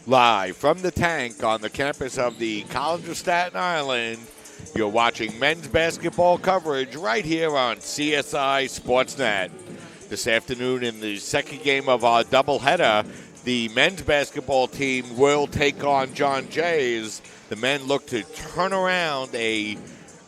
Live from the tank on the campus of the College of Staten Island, you're watching men's basketball coverage right here on CSI Sportsnet. This afternoon in the second game of our doubleheader, the men's basketball team will take on John Jay's. The men look to turn around a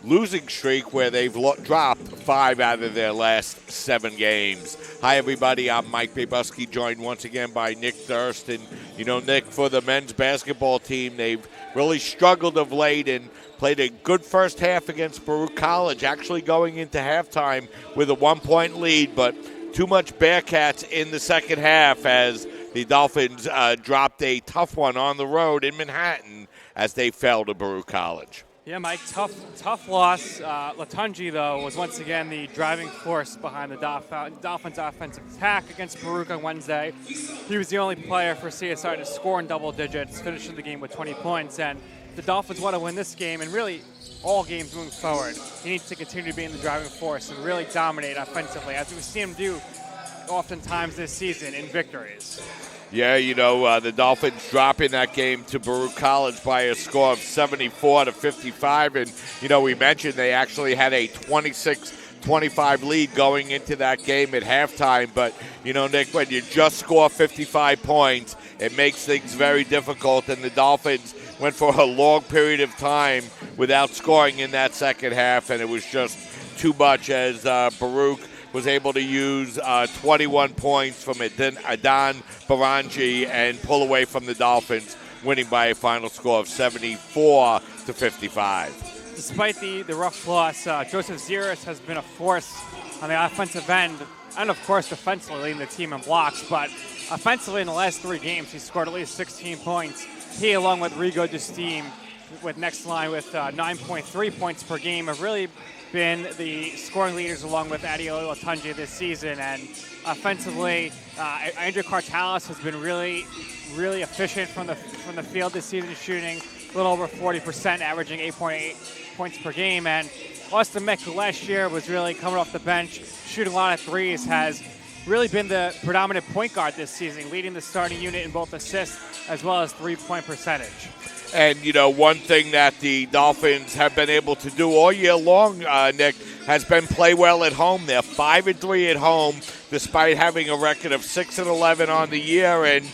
losing streak where they've dropped 5 out of their last 7 games. Hi, everybody. I'm Mike Babusky, joined once again by Nick Durst. And, Nick, for the men's basketball team, they've really struggled of late and played a good first half against Baruch College, actually going into halftime with a 1-point lead, but too much Bearcats in the second half as the Dolphins dropped a tough one on the road in Manhattan as they fell to Baruch College. Yeah, Mike, tough loss. Latunji, though, was once again the driving force behind the Dolphins' offensive attack against Baruch on Wednesday. He was the only player for CSI to score in double digits, finishing the game with 20 points. And the Dolphins want to win this game and really all games moving forward. He needs to continue to be in the driving force and really dominate offensively, as we've seen him do oftentimes this season in victories. Yeah, the Dolphins dropping that game to Baruch College by a score of 74-55. And, we mentioned they actually had a 26-25 lead going into that game at halftime. But, Nick, when you just score 55 points, it makes things very difficult. And the Dolphins went for a long period of time without scoring in that second half. And it was just too much as Baruch was able to use 21 points from Adan Baranji and pull away from the Dolphins, winning by a final score of 74-55. Despite the rough loss, Joseph Ziris has been a force on the offensive end and, of course, defensively leading the team in blocks. But offensively in the last 3 games, he scored at least 16 points. He, along with Rigo Justine, with next line with 9.3 points per game, have really been the scoring leaders along with Adeola Latunji this season. And offensively, Andrew Cartalis has been really efficient from the field this season, shooting a little over 40%, averaging 8.8 points per game. And Austin Mick, who last year was really coming off the bench, shooting a lot of threes, has really been the predominant point guard this season, leading the starting unit in both assists as well as 3-point percentage. And, one thing that the Dolphins have been able to do all year long, Nick, has been play well at home. They're 5-3 at home, despite having a record of 6-11 on the year. And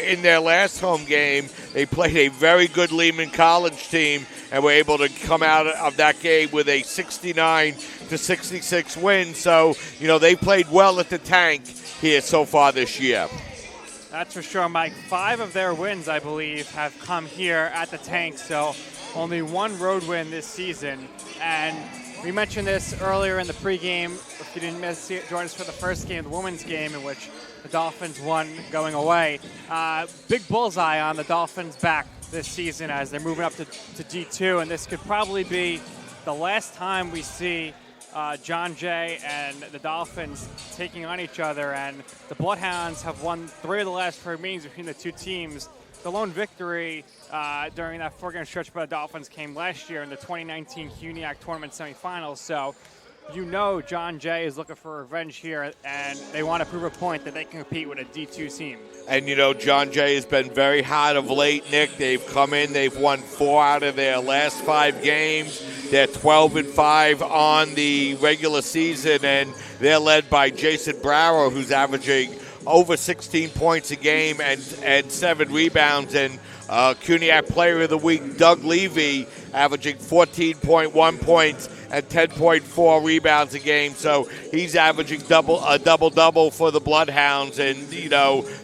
in their last home game, they played a very good Lehman College team and were able to come out of that game with a 69-66 win. So, they played well at the tank here so far this year. That's for sure, Mike. 5 of their wins, I believe, have come here at the tank, so only 1 road win this season. And we mentioned this earlier in the pregame. If you didn't join us for the first game, the women's game, in which the Dolphins won going away. Big bullseye on the Dolphins' back this season as they're moving up to D2, and this could probably be the last time we see John Jay and the Dolphins taking on each other, and the Bloodhounds have won 3 of the last 4 meetings between the two teams. The lone victory during that 4-game stretch by the Dolphins came last year in the 2019 CUNYAC tournament semifinals. So, John Jay is looking for revenge here, and they want to prove a point that they can compete with a D2 team. And, John Jay has been very hot of late, Nick. They've come in, they've won 4 out of their last 5 games. They're 12-5 on the regular season, and they're led by Jason Brower, who's averaging over 16 points a game and 7 rebounds. And CUNYAC Player of the Week, Doug Levy, averaging 14.1 points and 10.4 rebounds a game. So he's averaging a double-double for the Bloodhounds. And,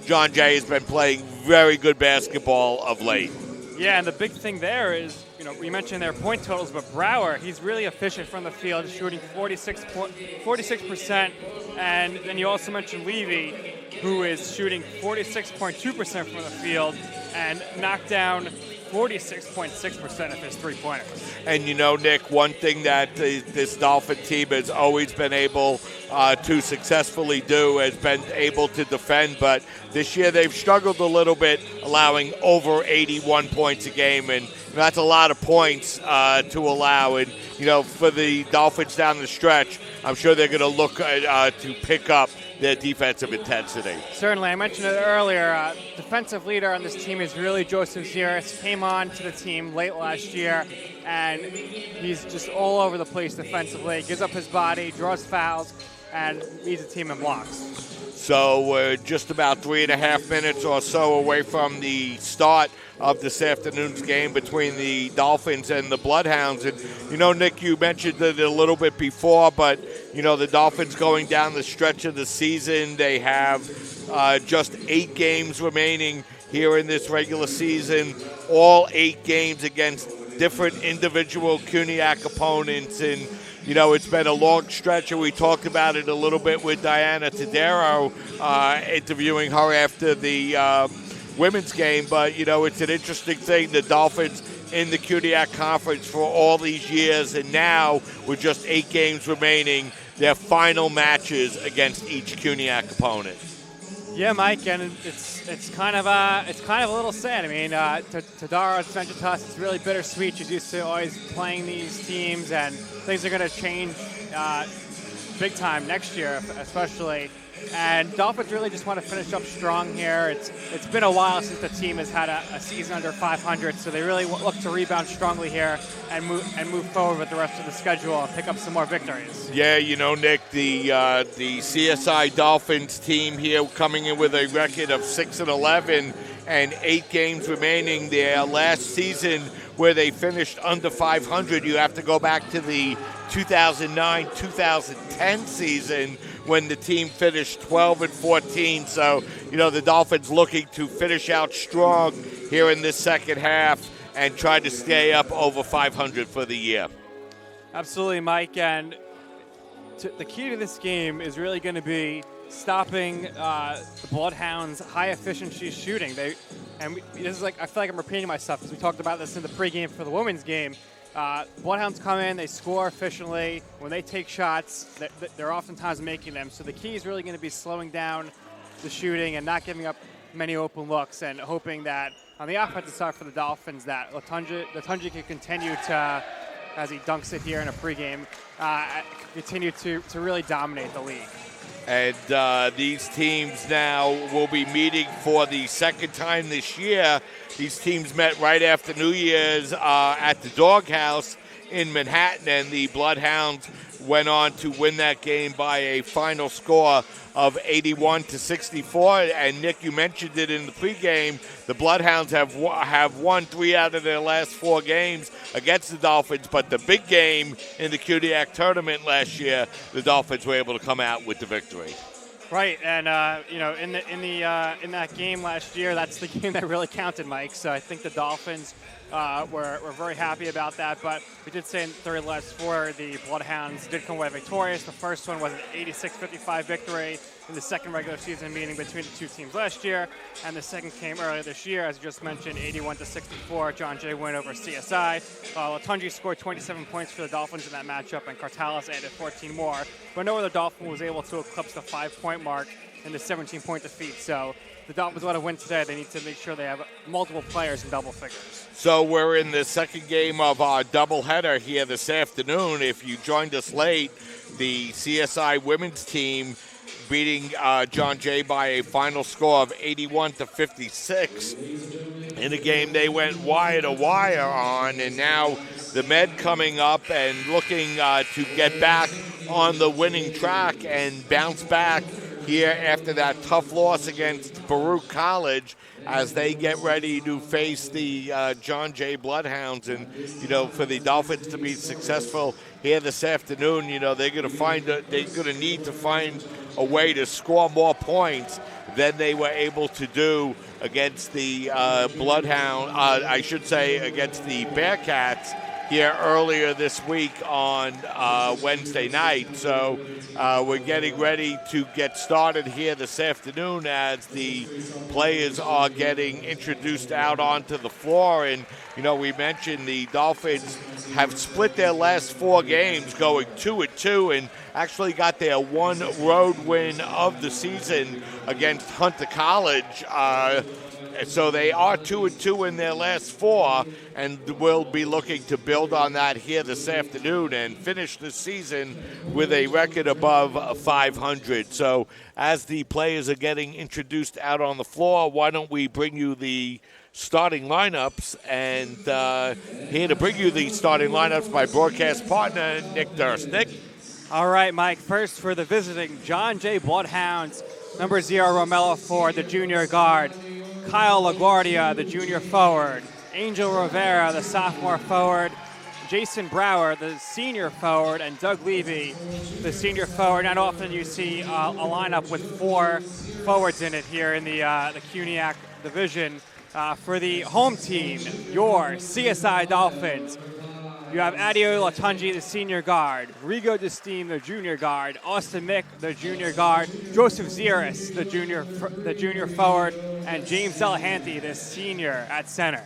John Jay has been playing very good basketball of late. Yeah, and the big thing there is, we mentioned their point totals, but Brower, he's really efficient from the field, shooting 46%. And then you also mentioned Levy, who is shooting 46.2% from the field and knocked down 46.6% of his three-pointers. And, Nick, one thing that this Dolphin team has always been able to successfully do, has been able to defend. But this year they've struggled a little bit, allowing over 81 points a game, and that's a lot of points to allow. And for the Dolphins down the stretch, I'm sure they're going to look to pick up their defensive intensity. Certainly. I mentioned it earlier. Defensive leader on this team is really Joseph Ziris. Came on to the team late last year, and he's just all over the place defensively. Gives up his body, draws fouls, and leads the team in blocks. So we're just about 3.5 minutes or so away from the start of this afternoon's game between the Dolphins and the Bloodhounds. And, Nick, you mentioned it a little bit before, but, the Dolphins going down the stretch of the season, they have just 8 games remaining here in this regular season, all 8 games against different individual CUNYAC opponents. And, it's been a long stretch, and we talked about it a little bit with Diana Tadero, interviewing her after the women's game. But, it's an interesting thing. The Dolphins in the CUNYAC Conference for all these years, and now with just 8 games remaining, their final matches against each CUNYAC opponent. Yeah, Mike, and it's kind of a little sad. I mean, Tadaro mentioned to us it's really bittersweet. She's used to always playing these teams, and things are going to change big time next year, especially. And Dolphins really just want to finish up strong here. It's been a while since the team has had a season under 500, so they really look to rebound strongly here and move forward with the rest of the schedule and pick up some more victories. Yeah, Nick, the CSI Dolphins team here coming in with a record of 6-11 and 8 games remaining. Their last season where they finished under 500, you have to go back to the 2009-2010 season when the team finished 12-14. So, the Dolphins looking to finish out strong here in this second half and try to stay up over 500 for the year. Absolutely, Mike. And the key to this game is really going to be stopping the Bloodhounds' high-efficiency shooting. This is I feel like I'm repeating myself because we talked about this in the pregame for the women's game. Bloodhounds come in, they score efficiently. When they take shots, they're oftentimes making them. So the key is really going to be slowing down the shooting and not giving up many open looks, and hoping that on the offensive side for the Dolphins that Latunji can continue to, as he dunks it here in a pregame, continue to really dominate the league. And these teams now will be meeting for the second time this year. These teams met right after New Year's at the Doghouse in Manhattan, and the Bloodhounds went on to win that game by a final score of 81-64. And Nick, you mentioned it in the pregame. The Bloodhounds have won 3 out of their last 4 games against the Dolphins. But the big game in the CUNYAC tournament last year, the Dolphins were able to come out with the victory. Right, and in that game last year, that's the game that really counted, Mike. So I think the Dolphins were very happy about that. But we did say in the last 4, the Bloodhounds did come away victorious. The first one was an 86-55 victory in the second regular season meeting between the two teams last year, and the second came earlier this year, as you just mentioned, 81-64. John Jay win over CSI. Latunji scored 27 points for the Dolphins in that matchup, and Cartalis added 14 more. But no other Dolphin was able to eclipse the 5-point mark in the 17-point defeat. So the Dolphins want to win today. They need to make sure they have multiple players in double figures. So we're in the second game of our doubleheader here this afternoon. If you joined us late, the CSI women's team beating John Jay by a final score of 81-56. In a game they went wire to wire on, and now the Med coming up and looking to get back on the winning track and bounce back here after that tough loss against Baruch College as they get ready to face the John Jay Bloodhounds. And, for the Dolphins to be successful here this afternoon, they're going to need to find a way to score more points than they were able to do against the against the Bearcats here earlier this week on Wednesday night. So we're getting ready to get started here this afternoon as the players are getting introduced out onto the floor. And, you know, we mentioned the Dolphins have split their last 4 games, going 2-2, and actually got their one road win of the season against Hunter College. So they are 2-2 in their last 4, and will be looking to build on that here this afternoon and finish the season with a record above 500. So as the players are getting introduced out on the floor, why don't we bring you the starting lineups? And here to bring you the starting lineups, my broadcast partner, Nick Durst. Nick? All right, Mike. First for the visiting John Jay Bloodhounds, number 0, Romello Ford, the junior guard. Kyle LaGuardia, the junior forward. Angel Rivera, the sophomore forward. Jason Brower, the senior forward. And Doug Levy, the senior forward. Not often you see a lineup with 4 forwards in it here in the CUNYAC division. For the home team, your CSI Dolphins, you have Adio Latunji, the senior guard, Rigo Desteem, the junior guard, Austin Mick, the junior guard, Joseph Ziris, the junior forward, and James Delahanty, the senior at center.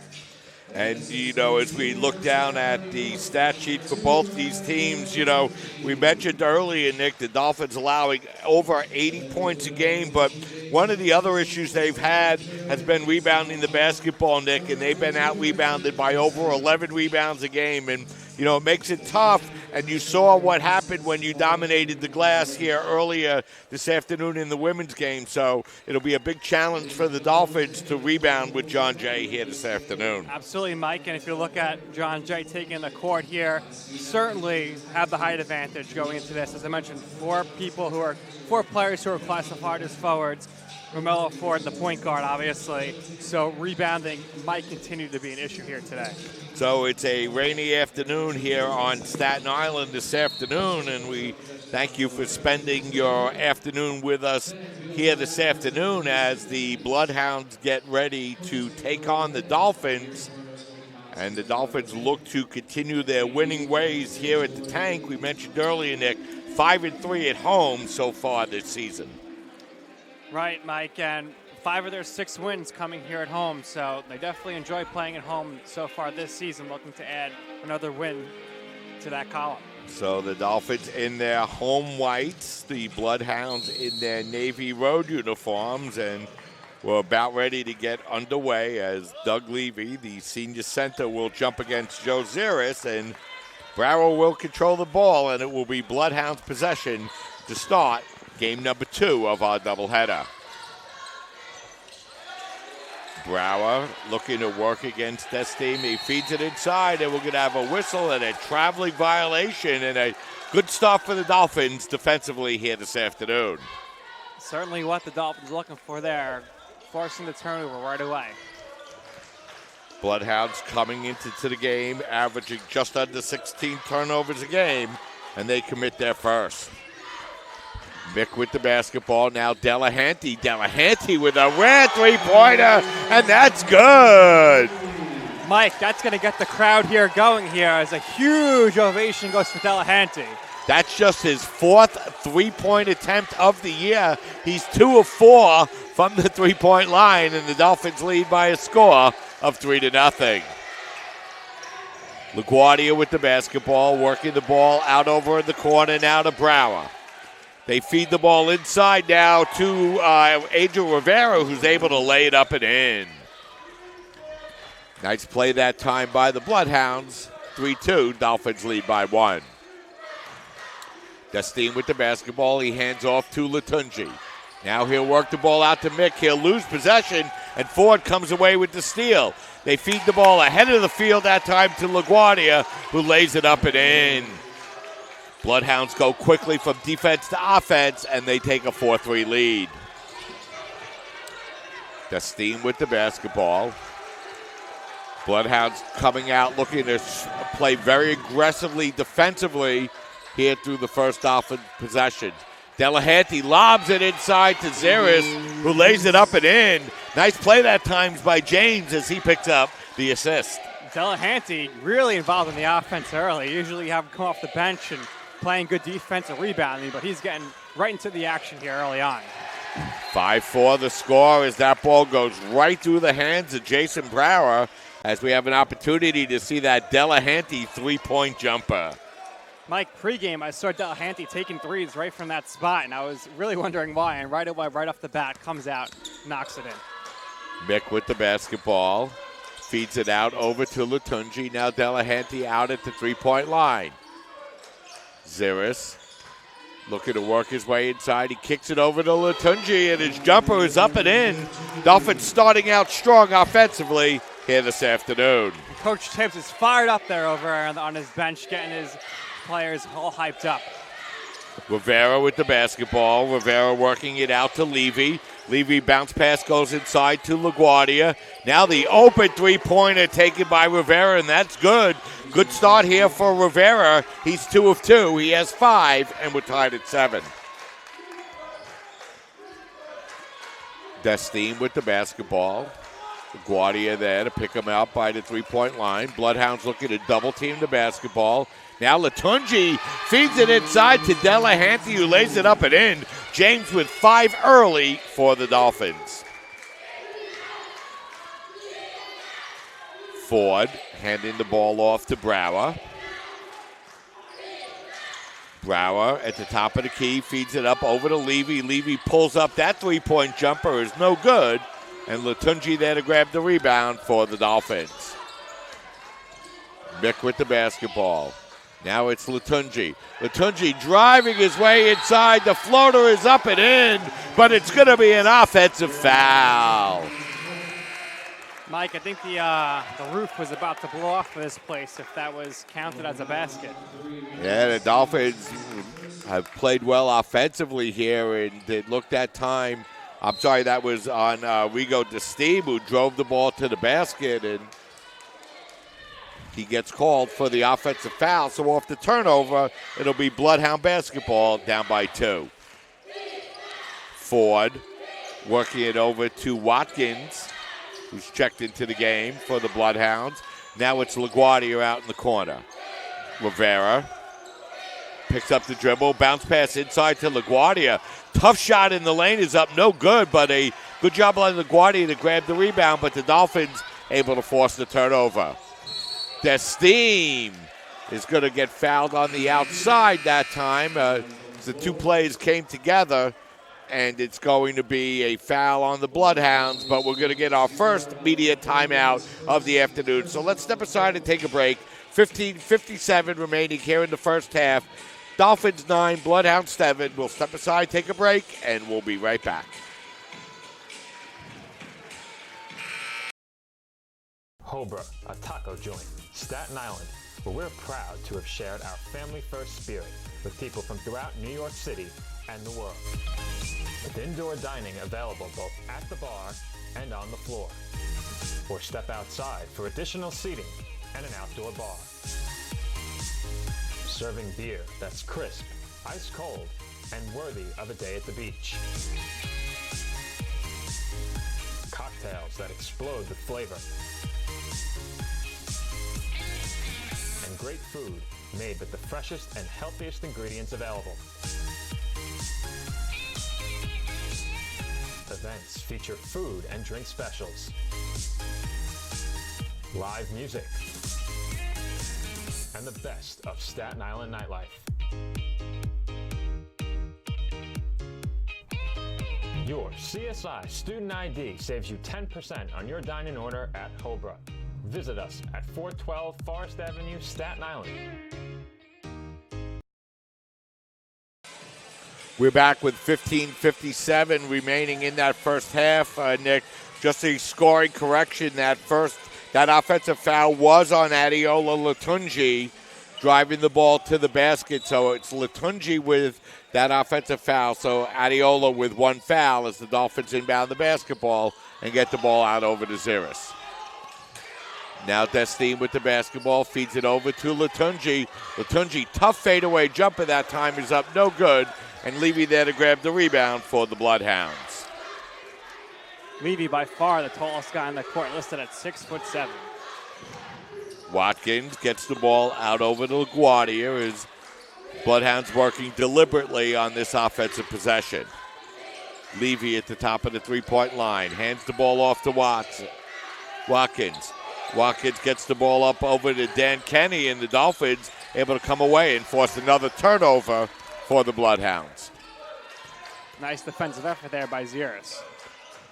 And, you know, as we look down at the stat sheet for both these teams, you know, we mentioned earlier, Nick, the Dolphins allowing over 80 points a game, but one of the other issues they've had has been rebounding the basketball, Nick, and they've been out-rebounded by over 11 rebounds a game, and, you know, it makes it tough. And you saw what happened when you dominated the glass here earlier this afternoon in the women's game. So it'll be a big challenge for the Dolphins to rebound with John Jay here this afternoon. Absolutely, Mike. And if you look at John Jay taking the court here, certainly have the height advantage going into this. As I mentioned, 4 players who are classified as forwards. Romello Ford, the point guard, obviously. So rebounding might continue to be an issue here today. So it's a rainy afternoon here on Staten Island this afternoon, and we thank you for spending your afternoon with us here this afternoon as the Bloodhounds get ready to take on the Dolphins. And the Dolphins look to continue their winning ways here at the Tank. We mentioned earlier, Nick, 5-3 at home so far this season. Right, Mike, and 5 of their 6 wins coming here at home, so they definitely enjoy playing at home so far this season, looking to add another win to that column. So the Dolphins in their home whites, the Bloodhounds in their Navy road uniforms, and we're about ready to get underway as Doug Levy, the senior center, will jump against Joe Ziris, and Brower will control the ball, and it will be Bloodhounds possession to start game number 2 of our doubleheader. Brower looking to work against Desteem. He feeds it inside, and we're going to have a whistle and a traveling violation, and a good start for the Dolphins defensively here this afternoon. Certainly what the Dolphins are looking for there, forcing the turnover right away. Bloodhounds coming into the game, averaging just under 16 turnovers a game, and they commit their first. Mick with the basketball, now Delahanty. Delahanty with a rare 3-pointer, and that's good. Mike, that's going to get the crowd here going here as a huge ovation goes for Delahanty. That's just his 4th 3-point attempt of the year. He's 2 of 4 from the 3-point line, and the Dolphins lead by a score of 3-0. LaGuardia with the basketball, working the ball out over in the corner now to Brower. They feed the ball inside now to Angel Rivera, who's able to lay it up and in. Nice play that time by the Bloodhounds. 3-2, Dolphins lead by 1. Desteem with the basketball. He hands off to Latunji. Now he'll work the ball out to Mick. He'll lose possession, and Ford comes away with the steal. They feed the ball ahead of the field that time to LaGuardia, who lays it up and in. Bloodhounds go quickly from defense to offense, and they take a 4-3 lead. Desteem with the basketball. Bloodhounds coming out looking to play very aggressively defensively here through the first Dolphin possession. Delahanty lobs it inside to Ziris, who lays it up and in. Nice play that time by James as he picks up the assist. Delahanty really involved in the offense early. Usually you have him come off the bench and playing good defense and rebounding, but he's getting right into the action here early on. 5-4 the score as that ball goes right through the hands of Jason Brower as we have an opportunity to see that Delahanty three-point jumper. Mike, pregame, I saw Delahanty taking threes right from that spot, and I was really wondering why. And right away, right off the bat, comes out, knocks it in. Mick with the basketball, feeds it out over to Latunji. Now Delahanty out at the three-point line. Ziris looking to work his way inside. He kicks it over to Latunji, and his jumper is up and in. Dolphins starting out strong offensively here this afternoon. Coach Tibbs is fired up there over on his bench, getting his players all hyped up. Rivera with the basketball. Rivera working it out to Levy. Levy bounce pass goes inside to LaGuardia. Now the open three-pointer taken by Rivera, and that's good. Good start here for Rivera. He's 2 of 2. He has 5, and we're tied at 7. Destine with the basketball. LaGuardia there to pick him out by the three-point line. Bloodhounds looking to double-team the basketball. Now Latunji feeds it inside to Delahanty, who lays it up and in. James with 5 early for the Dolphins. Ford handing the ball off to Brower. Brower at the top of the key, feeds it up over to Levy. Levy pulls up. That three-point jumper is no good. And Latunji there to grab the rebound for the Dolphins. Mick with the basketball. Now it's Latunji. Latunji driving his way inside. The floater is up and in, but it's going to be an offensive foul. Mike, I think the roof was about to blow off for this place if that was counted as a basket. Yeah, the Dolphins have played well offensively here, and it looked that time. I'm sorry, that was on Rigo DeSteve, who drove the ball to the basket, and he gets called for the offensive foul. So off the turnover, it'll be Bloodhound basketball down by 2. Ford working it over to Watkins, who's checked into the game for the Bloodhounds. Now it's LaGuardia out in the corner. Rivera picks up the dribble, bounce pass inside to LaGuardia. Tough shot in the lane is up, no good, but a good job by LaGuardia to grab the rebound, but the Dolphins able to force the turnover. Destine is going to get fouled on the outside that time. The two plays came together, and it's going to be a foul on the Bloodhounds, but we're going to get our first media timeout of the afternoon. So let's step aside and take a break. 15:57 remaining here in the first half. Dolphins 9, Bloodhounds 7. We'll step aside, take a break, and we'll be right back. Hobra, a taco joint, Staten Island, where we're proud to have shared our family-first spirit with people from throughout New York City and the world. With indoor dining available both at the bar and on the floor. Or step outside for additional seating and an outdoor bar. Serving beer that's crisp, ice cold, and worthy of a day at the beach. Cocktails that explode with flavor. And great food made with the freshest and healthiest ingredients available. Events feature food and drink specials. Live music. And the best of Staten Island nightlife. Your CSI Student ID saves you 10% on your dine-in order at Hobra. Visit us at 412 Forest Avenue, Staten Island. We're back with 15:57 remaining in that first half. Nick, just a scoring correction. That offensive foul was on Adeola Latunji, driving the ball to the basket. So it's Latunji with that offensive foul. So Adeola with one foul as the Dolphins inbound the basketball and get the ball out over to Ziris. Now Destine with the basketball, feeds it over to Latunji. Latunji, tough fadeaway jumper that time is up, no good. And Levy there to grab the rebound for the Bloodhounds. Levy by far the tallest guy on the court, listed at 6'7". Watkins gets the ball out over to LaGuardia as Bloodhounds working deliberately on this offensive possession. Levy at the top of the three-point line. Hands the ball off to Watkins. Watkins gets the ball up over to Dan Kenny, and the Dolphins able to come away and force another turnover for the Bloodhounds. Nice defensive effort there by Ziris.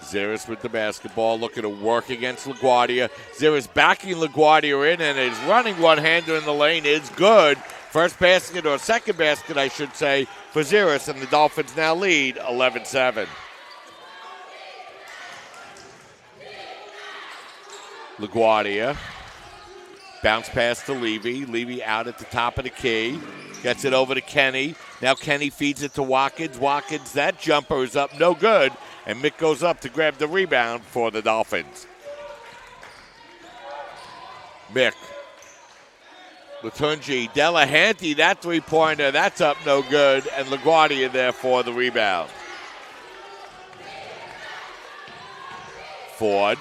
Ziris with the basketball, looking to work against LaGuardia. Ziris backing LaGuardia in, and his running one-hander in the lane is good. First basket, or second basket, I should say, for Ziris, and the Dolphins now lead 11-7. LaGuardia, bounce pass to Levy. Levy out at the top of the key. Gets it over to Kenny. Now Kenny feeds it to Watkins. Watkins, that jumper is up, no good. And Mick goes up to grab the rebound for the Dolphins. Mick. Latunji, Delahanty, that three-pointer, that's up no good. And LaGuardia there for the rebound. Ford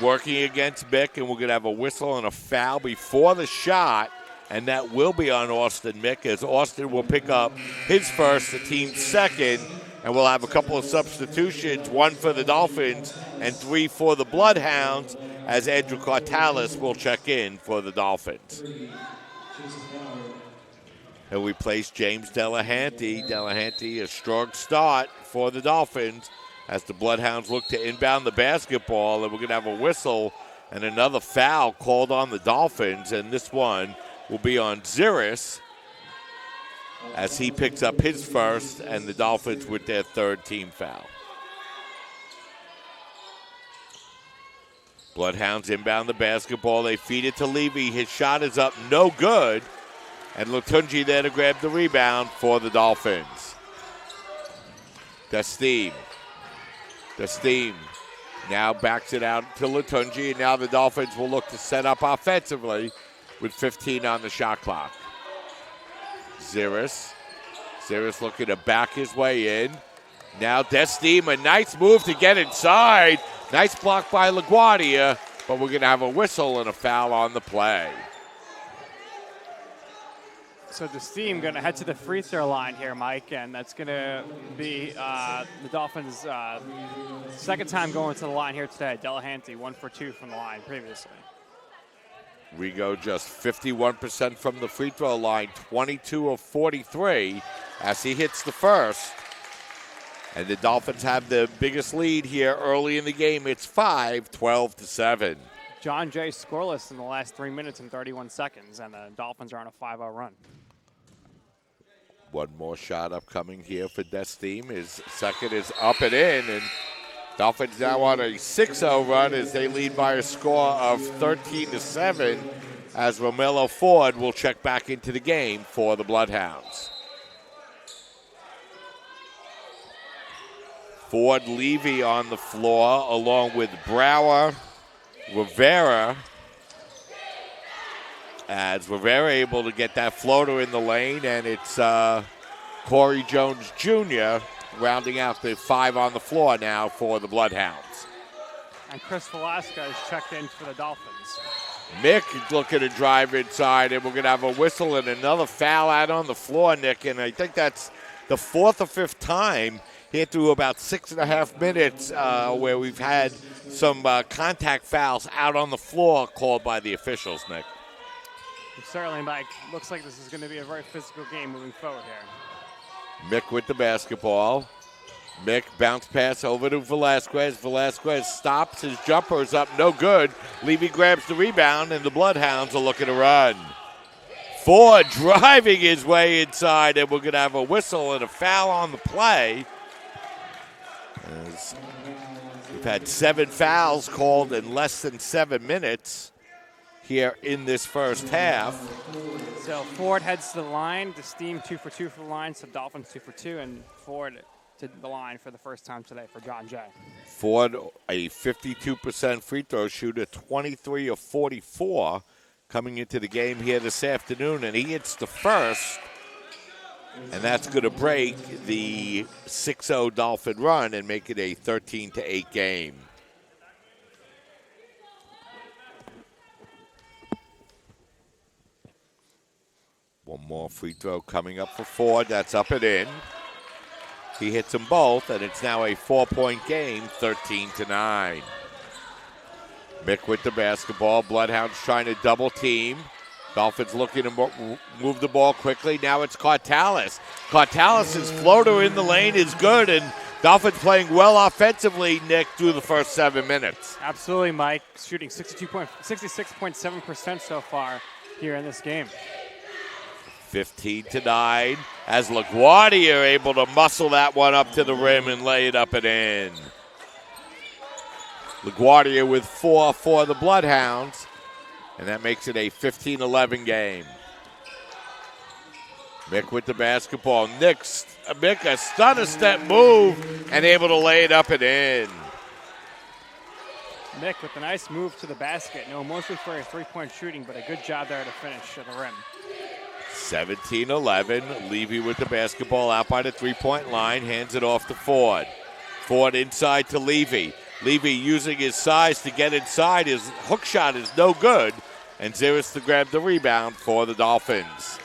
working against Mick, and we're going to have a whistle and a foul before the shot. And that will be on Austin Mick, as Austin will pick up his first, the team's second. And we'll have a couple of substitutions, one for the Dolphins and 3 for the Bloodhounds, as Andrew Cartalis will check in for the Dolphins. And we place James Delahanty. Delahanty, a strong start for the Dolphins as the Bloodhounds look to inbound the basketball. And we're going to have a whistle and another foul called on the Dolphins. And this one will be on Ziris, as he picks up his first, and the Dolphins with their third team foul. Bloodhounds inbound the basketball. They feed it to Levy. His shot is up, no good. And Latunji there to grab the rebound for the Dolphins. Destim now backs it out to Latunji, and now the Dolphins will look to set up offensively with 15 on the shot clock. Ziris looking to back his way in. Now Destim, a nice move to get inside. Nice block by LaGuardia, but we're going to have a whistle and a foul on the play. So Destim going to head to the free throw line here, Mike, and that's going to be the Dolphins' second time going to the line here today. Delahanty, 1 for 2 from the line previously. Rigo just 51% from the free throw line, 22 of 43 as he hits the first. And the Dolphins have the biggest lead here early in the game. It's 12-7. John Jay scoreless in the last 3 minutes and 31 seconds, and the Dolphins are on a 5-0 run. One more shot upcoming here for Destim. His second is up and in, and Dolphins now on a 6-0 run as they lead by a score of 13-7, as Romello Ford will check back into the game for the Bloodhounds. Ford, Levy on the floor, along with Brower, Rivera, as Rivera able to get that floater in the lane, and it's Corey Jones Jr. rounding out the 5 on the floor now for the Bloodhounds. And Chris Velasquez checked in for the Dolphins. Mick is looking to drive inside, and we're going to have a whistle and another foul out on the floor, Nick, and I think that's the 4th or 5th time here through about 6.5 minutes where we've had some contact fouls out on the floor called by the officials, Nick. Certainly, Mike. Looks like this is going to be a very physical game moving forward here. Mick with the basketball. Mick bounce pass over to Velasquez. Velasquez stops. His jumper is up, no good. Levy grabs the rebound, and the Bloodhounds are looking to run. Ford driving his way inside, and we're going to have a whistle and a foul on the play. As we've had 7 fouls called in less than 7 minutes here in this first half. So Ford heads to the line. Destim 2 for 2 for the line. So Dolphins 2 for 2, and Ford to the line for the first time today for John Jay. Ford, a 52% free throw shooter, 23 of 44 coming into the game here this afternoon, and he hits the first, and that's going to break the 6-0 Dolphin run and make it a 13-8 game. One more free throw coming up for Ford. That's up and in. He hits them both, and it's now a 4-point game, 13-9. Mick with the basketball. Bloodhounds trying to double team. Dolphins looking to move the ball quickly. Now it's Cartalis. Cartalis' floater in the lane is good, and Dolphins playing well offensively, Nick, through the first 7 minutes. Absolutely, Mike. Shooting 66.7% so far here in this game. 15-9 as LaGuardia able to muscle that one up to the rim and lay it up and in. LaGuardia with 4 for the Bloodhounds, and that makes it a 15-11 game. Mick with the basketball. Mick a stunner step move and able to lay it up and in. Mick with a nice move to the basket. No, mostly for a three-point shooting, but a good job there to finish at the rim. 17-11. Levy with the basketball out by the three-point line. Hands it off to Ford. Ford inside to Levy. Levy using his size to get inside. His hook shot is no good. And Ziris to grab the rebound for the Dolphins.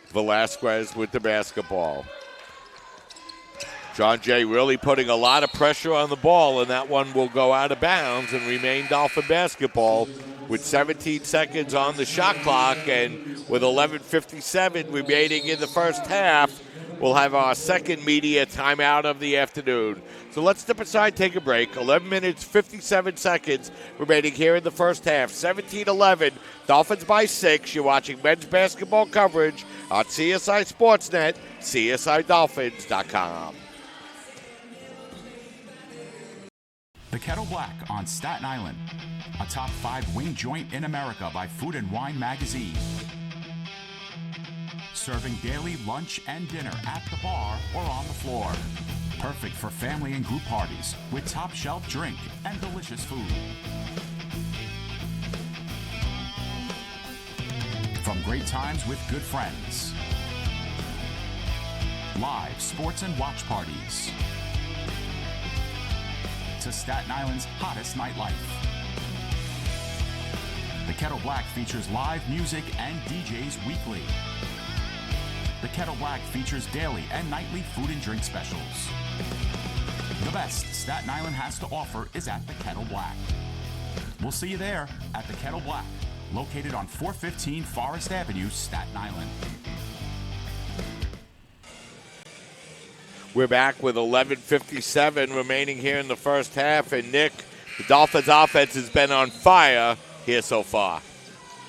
Velasquez with the basketball. John Jay really putting a lot of pressure on the ball, and that one will go out of bounds and remain Dolphin basketball with 17 seconds on the shot clock, and with 11:57 remaining in the first half, we'll have our second media timeout of the afternoon. So let's step aside, take a break. 11 minutes, 57 seconds remaining here in the first half. 17-11, Dolphins by 6. You're watching men's basketball coverage on CSI Sportsnet, CSIDolphins.com. The Kettle Black on Staten Island, a top 5 wing joint in America by Food and Wine magazine. Serving daily lunch and dinner at the bar or on the floor. Perfect for family and group parties with top shelf drink and delicious food. From great times with good friends. Live sports and watch parties. To Staten Island's hottest nightlife. The Kettle Black features live music and DJs weekly. The Kettle Black features daily and nightly food and drink specials. The best Staten Island has to offer is at the Kettle Black. We'll see you there at the Kettle Black, located on 415 Forest Avenue, Staten Island. We're back with 11:57 remaining here in the first half. And, Nick, the Dolphins' offense has been on fire here so far.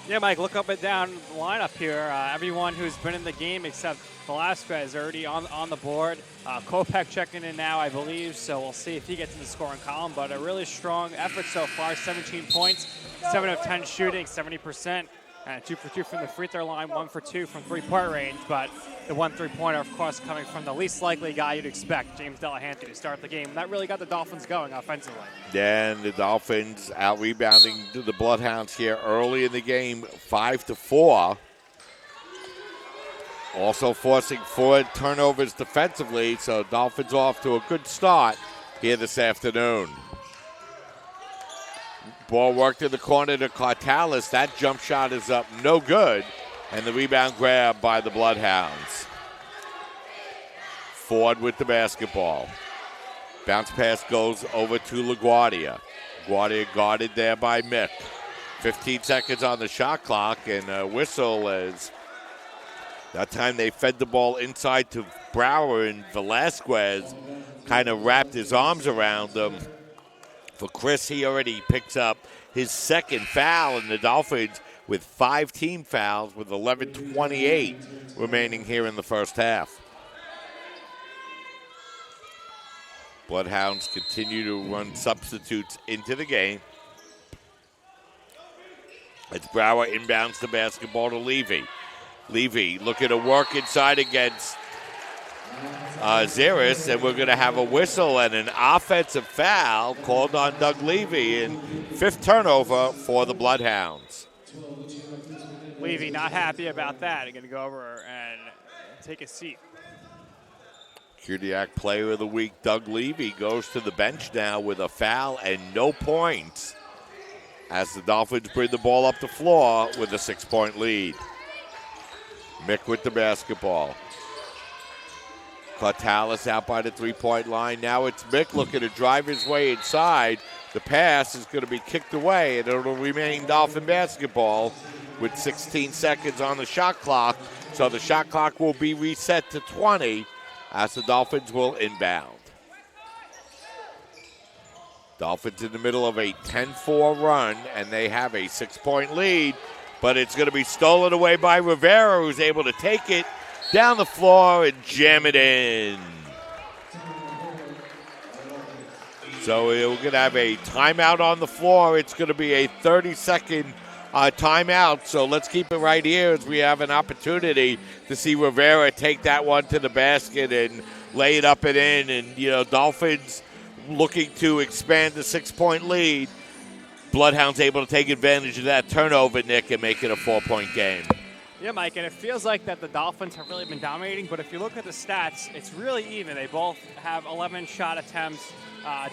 Yeah, Mike, look up and down the lineup here. Everyone who's been in the game except Velasquez already on the board. Kopech checking in now, I believe, so we'll see if he gets in the scoring column. But a really strong effort so far, 17 points, 7 of 10 shooting, 70%. 2 for 2 from the free throw line, 1 for 2 from three-point range. But the 1 3-pointer, of course, coming from the least likely guy you'd expect, James Delahanty, to start the game. And that really got the Dolphins going offensively. And the Dolphins out-rebounding the Bloodhounds here early in the game, 5-4. Also forcing 4 turnovers defensively, so Dolphins off to a good start here this afternoon. Ball worked in the corner to Cartalis. That jump shot is up, no good. And the rebound grab by the Bloodhounds. Ford with the basketball. Bounce pass goes over to LaGuardia. LaGuardia guarded there by Mick. 15 seconds on the shot clock, and a whistle as that time they fed the ball inside to Brower, and Velasquez kind of wrapped his arms around them. For Chris, he already picks up his second foul, and the Dolphins with 5 team fouls with 11:28 remaining here in the first half. Bloodhounds continue to run substitutes into the game. It's Brower inbounds the basketball to Levy. Levy looking to work inside against Ziris, and we're going to have a whistle and an offensive foul called on Doug Levy, and 5th turnover for the Bloodhounds. Levy not happy about that. He's going to go over and take a seat. Kudiak Player of the Week, Doug Levy, goes to the bench now with a foul and no points as the Dolphins bring the ball up the floor with a 6-point lead. Mick with the basketball. Cortalis out by the three-point line. Now it's Mick looking to drive his way inside. The pass is going to be kicked away, and it'll remain Dolphin basketball with 16 seconds on the shot clock. So the shot clock will be reset to 20 as the Dolphins will inbound. Dolphins in the middle of a 10-4 run, and they have a 6-point lead, but it's going to be stolen away by Rivera, who's able to take it down the floor and jam it in. So we're going to have a timeout on the floor. It's going to be a 30-second timeout. So let's keep it right here as we have an opportunity to see Rivera take that one to the basket and lay it up and in. And, Dolphins looking to expand the 6-point lead. Bloodhounds able to take advantage of that turnover, Nick, and make it a 4-point game. Yeah, Mike, and it feels like that the Dolphins have really been dominating, but if you look at the stats, it's really even. They both have 11 shot attempts.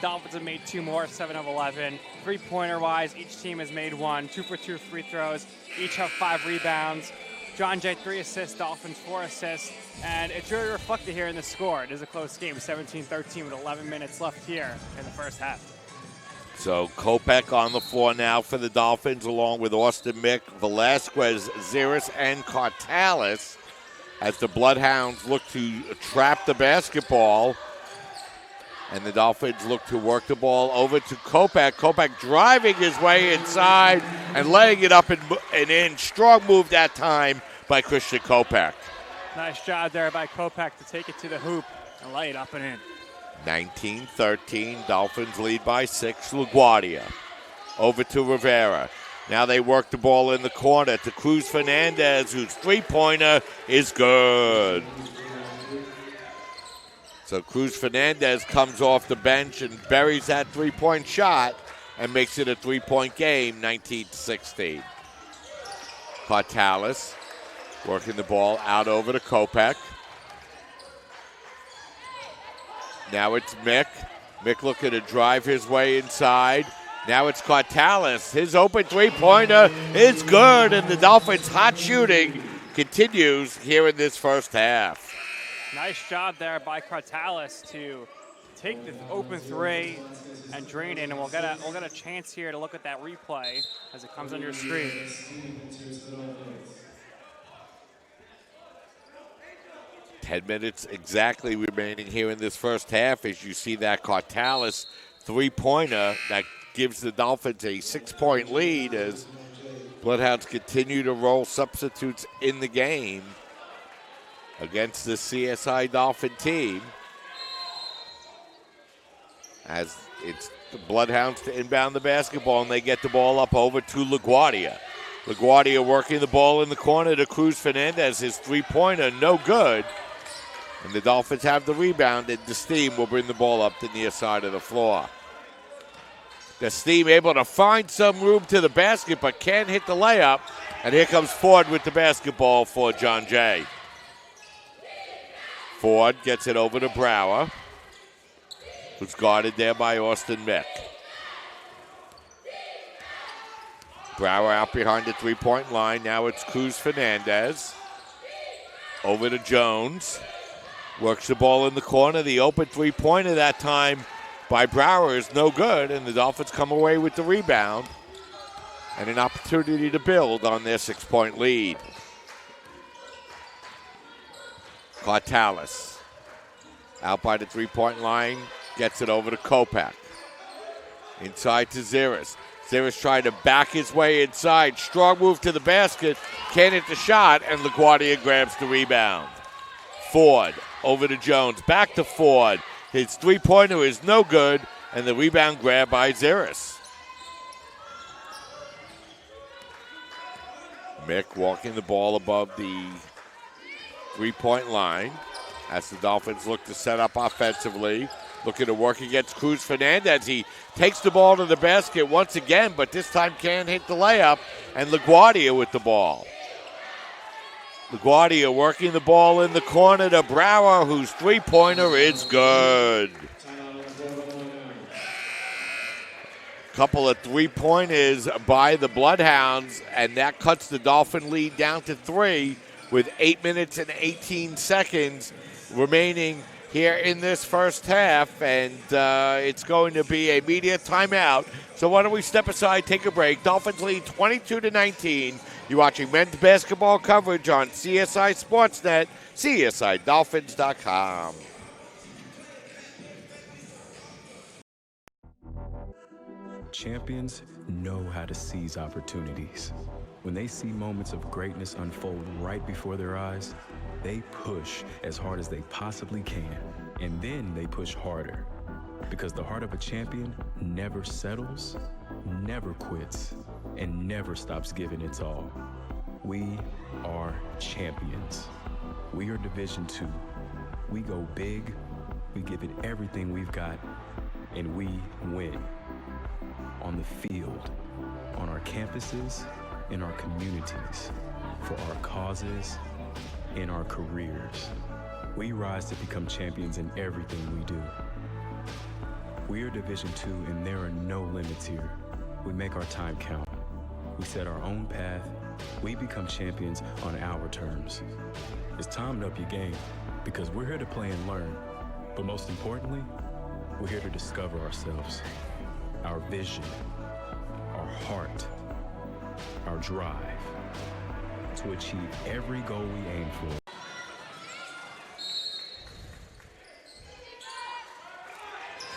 Dolphins have made 2 more, 7 of 11. Three-pointer-wise, each team has made 1. 2 for 2 free throws. Each have 5 rebounds. John Jay, 3 assists. Dolphins, 4 assists. And it's really reflected here in the score. It is a close game, 17-13 with 11 minutes left here in the first half. So Kopech on the floor now for the Dolphins, along with Austin Mick, Velasquez, Ziris, and Cortalis, as the Bloodhounds look to trap the basketball. And the Dolphins look to work the ball over to Kopech. Kopech driving his way inside and laying it up and in. Strong move that time by Christian Kopech. Nice job there by Kopech to take it to the hoop and lay it up and in. 19-13, Dolphins lead by 6. LaGuardia over to Rivera. Now they work the ball in the corner to Cruz Fernandez, whose three-pointer is good. So Cruz Fernandez comes off the bench and buries that three-point shot and makes it a 3-point game, 19-16. Cortalis working the ball out over to Kopech. Now it's Mick. Mick looking to drive his way inside. Now it's Cortalis. His open three-pointer is good, and the Dolphins' hot shooting continues here in this first half. Nice job there by Cortalis to take the open three and drain it, and we'll get a chance here to look at that replay as it comes on your screen. 10 minutes exactly remaining here in this first half as you see that Cortalis three-pointer that gives the Dolphins a 6-point lead as Bloodhounds continue to roll substitutes in the game against the CSI Dolphin team. As it's the Bloodhounds to inbound the basketball, and they get the ball up over to LaGuardia. LaGuardia working the ball in the corner to Cruz Fernandez. His three-pointer, no good. And the Dolphins have the rebound, and Desteem will bring the ball up the near side of the floor. Desteem able to find some room to the basket, but can't hit the layup. And here comes Ford with the basketball for John Jay. Ford gets it over to Brower, who's guarded there by Austin Mick. Brower out behind the three-point line. Now it's Cruz Fernandez. Over to Jones. Works the ball in the corner. The open three-pointer that time by Brower is no good, and the Dolphins come away with the rebound and an opportunity to build on their 6-point lead. Cortalis out by the three-point line, gets it over to Kopech. Inside to Ziris. Ziris trying to back his way inside. Strong move to the basket. Can't hit the shot, and LaGuardia grabs the rebound. Ford over to Jones. Back to Ford. His three-pointer is no good, and the rebound grab by Ziris. Mick walking the ball above the three-point line as the Dolphins look to set up offensively. Looking to work against Cruz Fernandez. He takes the ball to the basket once again, but this time can't hit the layup, and LaGuardia with the ball. LaGuardia working the ball in the corner to Brower, whose three-pointer is good. Couple of three-pointers by the Bloodhounds, and that cuts the Dolphin lead down to 3 with 8 minutes and 18 seconds remaining here in this first half, and it's going to be a media timeout. So why don't we step aside, take a break. Dolphins lead 22-19. You're watching men's basketball coverage on CSI Sportsnet, CSIDolphins.com. Champions know how to seize opportunities. When they see moments of greatness unfold right before their eyes, they push as hard as they possibly can, and then they push harder. Because the heart of a champion never settles, never quits, and never stops giving its all. We are champions. We are Division II. We go big, we give it everything we've got, and we win. On the field, on our campuses, in our communities, for our causes, in our careers. We rise to become champions in everything we do. We are Division II, and there are no limits here. We make our time count. We set our own path. We become champions on our terms. It's time to up your game, because we're here to play and learn. But most importantly, we're here to discover ourselves, our vision, our heart, our drive to achieve every goal we aim for.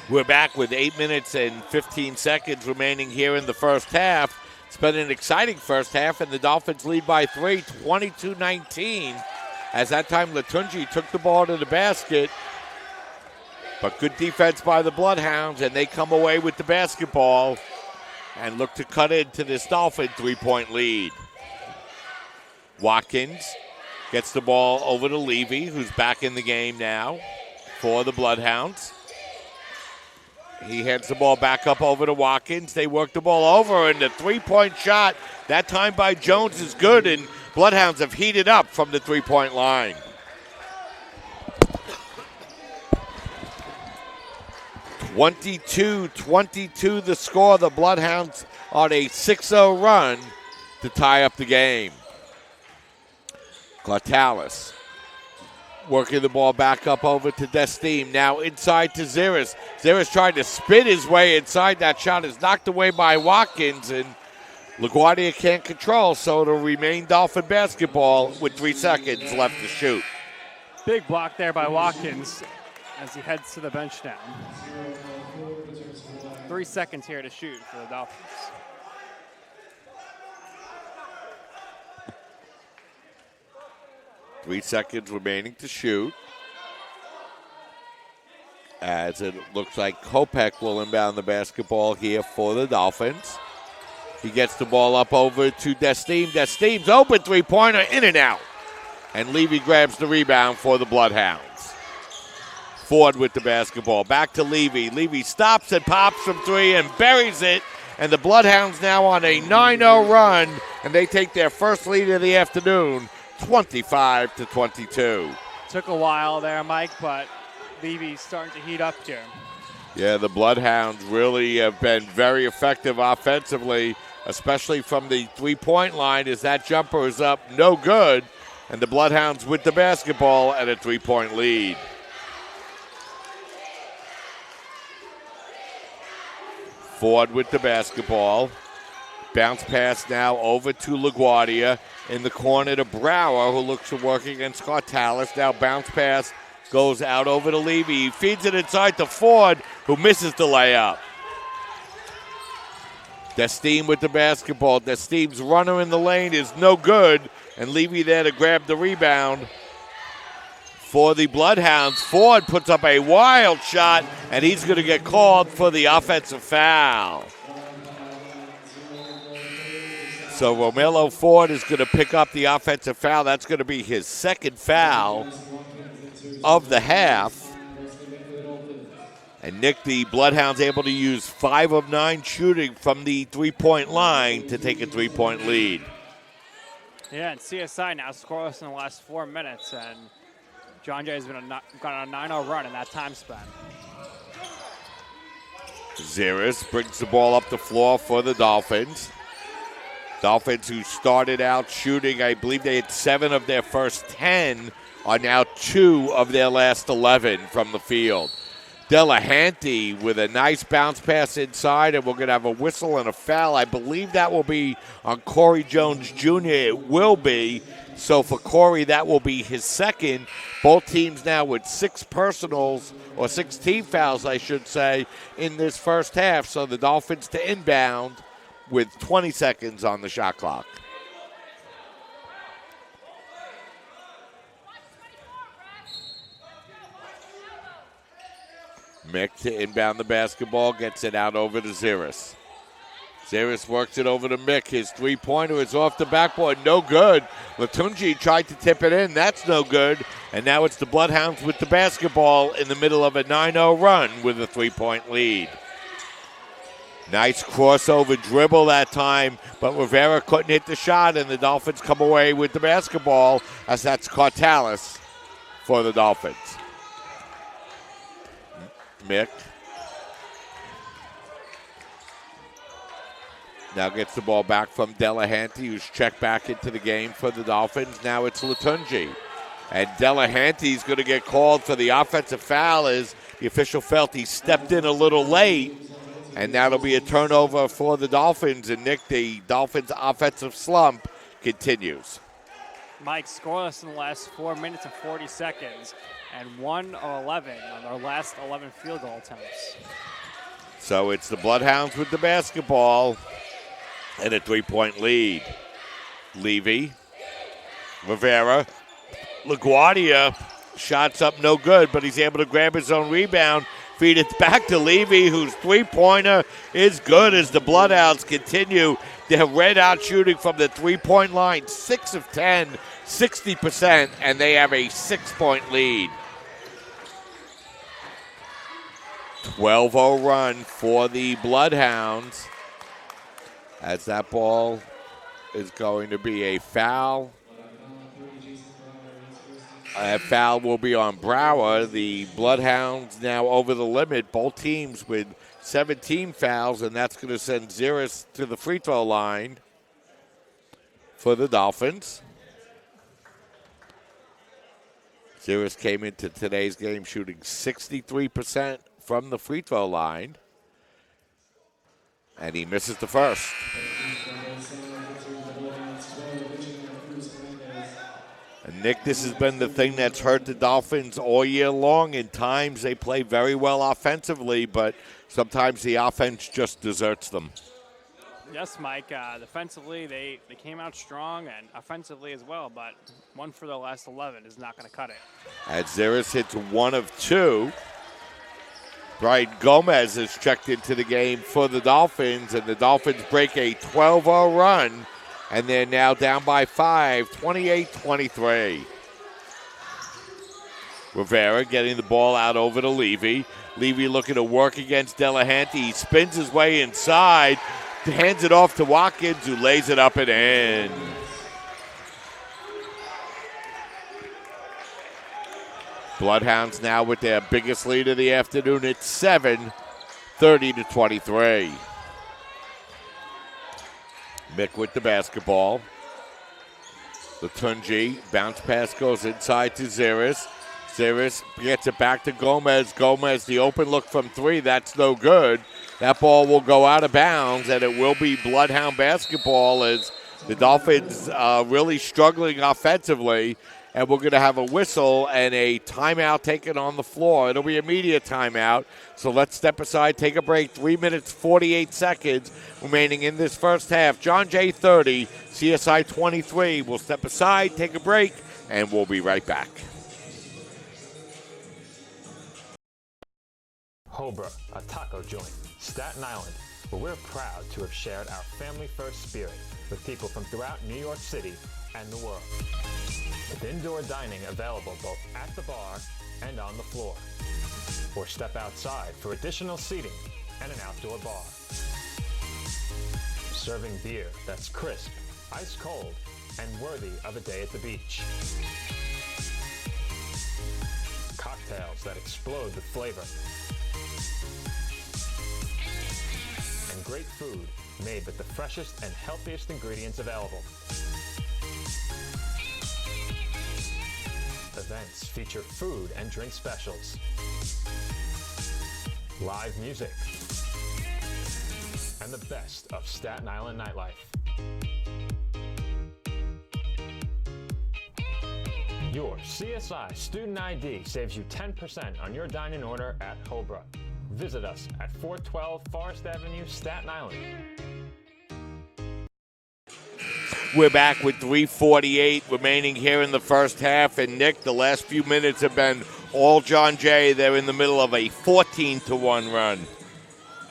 We're back with 8 minutes and 15 seconds remaining here in the first half. It's been an exciting first half, and the Dolphins lead by 3, 22-19. As that time, Latunji took the ball to the basket. But good defense by the Bloodhounds, and they come away with the basketball and look to cut into this Dolphin three-point lead. Watkins gets the ball over to Levy, who's back in the game now for the Bloodhounds. He heads the ball back up over to Watkins. They work the ball over, and the three-point shot, that time by Jones, is good, and Bloodhounds have heated up from the three-point line. 22-22 the score. The Bloodhounds on a 6-0 run to tie up the game. Clartalis working the ball back up over to Desteem. Now inside to Ziris. Ziris tried to spin his way inside. That shot is knocked away by Watkins, and LaGuardia can't control, so it'll remain Dolphin basketball with 3 seconds left to shoot. Big block there by Watkins as he heads to the bench now. 3 seconds here to shoot for the Dolphins. Three seconds remaining to shoot. As it looks like Kopech will inbound the basketball here for the Dolphins. He gets the ball up over to Desteem. Desteem's open three-pointer, in and out. And Levy grabs the rebound for the Bloodhounds. Ford with the basketball. Back to Levy. Levy stops and pops from three and buries it. And the Bloodhounds now on a 9-0 run. And they take their first lead of the afternoon, 25-22. Took a while there, Mike, but Levy's starting to heat up here. Yeah, the Bloodhounds really have been very effective offensively, especially from the three-point line, as that jumper is up no good. And the Bloodhounds with the basketball at a three-point lead. Ford with the basketball. Bounce pass now over to LaGuardia. In the corner to Brower, who looks to work against Cartalis. Now bounce pass goes out over to Levy. He feeds it inside to Ford, who misses the layup. Desteem with the basketball. Desteem's runner in the lane is no good, and Levy there to grab the rebound for the Bloodhounds. Ford puts up a wild shot, and he's going to get called for the offensive foul. So Romello Ford is going to pick up the offensive foul. That's going to be his second foul of the half. And Nick, the Bloodhounds able to use 5 of 9 shooting from the three-point line to take a three-point lead. Yeah, and CSI now scoreless in the last 4 minutes, and John Jay has been gone on a 9-0 run in that time span. Ziris brings the ball up the floor for the Dolphins. Dolphins, who started out shooting, I believe they had 7 of their first 10, are now 2 of their last 11 from the field. Delahanty with a nice bounce pass inside, and we're going to have a whistle and a foul. I believe that will be on Corey Jones Jr. It will be. So for Corey, that will be his second. Both teams now with 6 personals, or 6 team fouls, I should say, in this first half. So the Dolphins to inbound with 20 seconds on the shot clock. Mick to inbound the basketball, gets it out over to Ziris. Ziris works it over to Mick. His three-pointer is off the backboard, no good. Latunji tried to tip it in, that's no good. And now it's the Bloodhounds with the basketball in the middle of a 9-0 run with a 3-point lead. Nice crossover dribble that time, but Rivera couldn't hit the shot, and the Dolphins come away with the basketball, as that's Cartalis for the Dolphins. Mick now gets the ball back from Delahanty, who's checked back into the game for the Dolphins. Now it's Latunji. And Delahanty's going to get called for the offensive foul as the official felt he stepped in a little late. And that'll be a turnover for the Dolphins. And, Nick, the Dolphins' offensive slump continues. Mike, scoreless in the last 4 minutes and 40 seconds, and 1 of 11 on their last 11 field goal attempts. So it's the Bloodhounds with the basketball and a 3-point lead. Levy, Rivera, LaGuardia, shots up no good, but he's able to grab his own rebound. Feed it back to Levy, whose three-pointer is good as the Bloodhounds continue their red-hot shooting from the three-point line. 6 of 10, 60%, and they have a 6-point lead. 12-0 run for the Bloodhounds, as that ball is going to be a foul. That foul will be on Brower. The Bloodhounds now over the limit. Both teams with 17 fouls, and that's going to send Ziris to the free throw line for the Dolphins. Ziris came into today's game shooting 63% from the free throw line, and he misses the first. And Nick, this has been the thing that's hurt the Dolphins all year long. In times they play very well offensively, but sometimes the offense just deserts them. Yes, Mike. Defensively, they came out strong, and offensively as well, but 1 for the last 11 is not going to cut it. As Ziris hits 1 of 2. Brian Gomez has checked into the game for the Dolphins, and the Dolphins break a 12-0 run, and they're now down by 5, 28-23. Rivera getting the ball out over to Levy. Levy looking to work against Delahanty. He spins his way inside, hands it off to Watkins, who lays it up and in. Bloodhounds now with their biggest lead of the afternoon at 7, 30-23. Mick with the basketball. Latunji, bounce pass goes inside to Ziris. Ziris gets it back to Gomez. Gomez, the open look from 3, that's no good. That ball will go out of bounds, and it will be Bloodhound basketball as the Dolphins really struggling offensively. And we're going to have a whistle and a timeout taken on the floor. It'll be a media timeout. So let's step aside, take a break. 3 minutes, 48 seconds remaining in this first half. John Jay 30, CSI 23. We'll step aside, take a break, and we'll be right back. Hobra, a taco joint, Staten Island, where we're proud to have shared our family-first spirit with people from throughout New York City and the world. With indoor dining available both at the bar and on the floor. Or step outside for additional seating and an outdoor bar. Serving beer that's crisp, ice cold, and worthy of a day at the beach. Cocktails that explode with flavor. And great food made with the freshest and healthiest ingredients available. Events feature food and drink specials, live music, and the best of Staten Island nightlife. Your CSI Student ID saves you 10% on your dine-in order at Hobra. Visit us at 412 Forest Avenue, Staten Island. We're back with 3:48 remaining here in the first half. And, Nick, the last few minutes have been all John Jay. They're in the middle of a 14-1 run.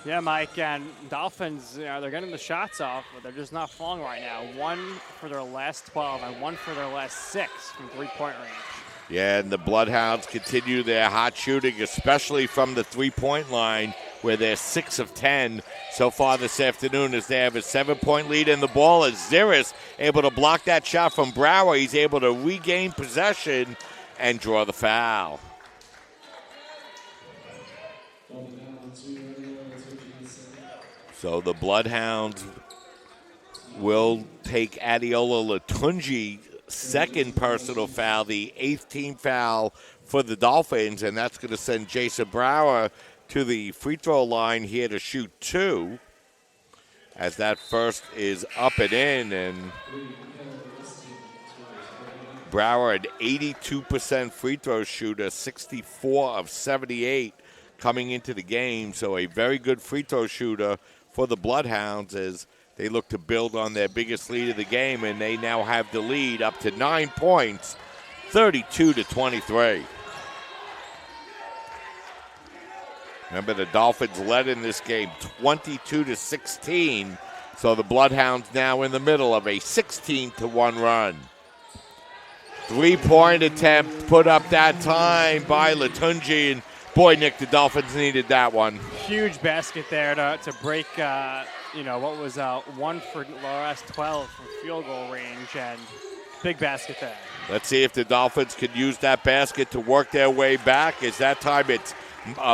Yeah, Mike, and Dolphins, they're getting the shots off, but they're just not falling right now. 1 for their last 12 and 1 for their last 6 from three-point range. Yeah, and the Bloodhounds continue their hot shooting, especially from the three-point line, where they're 6 of 10 so far this afternoon, as they have a 7-point lead in the ball. As Ziris able to block that shot from Brower, he's able to regain possession and draw the foul. So the Bloodhounds will take Adiola Latunji's second personal foul, the 8th team foul for the Dolphins, and that's going to send Jason Brower to the free throw line here to shoot 2, as that first is up and in. And Brower, an 82% free throw shooter, 64 of 78 coming into the game, so a very good free throw shooter for the Bloodhounds as they look to build on their biggest lead of the game, and they now have the lead up to 9 points, 32-23. Remember, the Dolphins led in this game 22-16, so the Bloodhounds now in the middle of a 16-1 run. 3-point attempt put up that time by Latunji, and boy, Nick, the Dolphins needed that one. Huge basket there to break, what was 1 for the last 12 from field goal range, and big basket there. Let's see if the Dolphins can use that basket to work their way back, as that time it's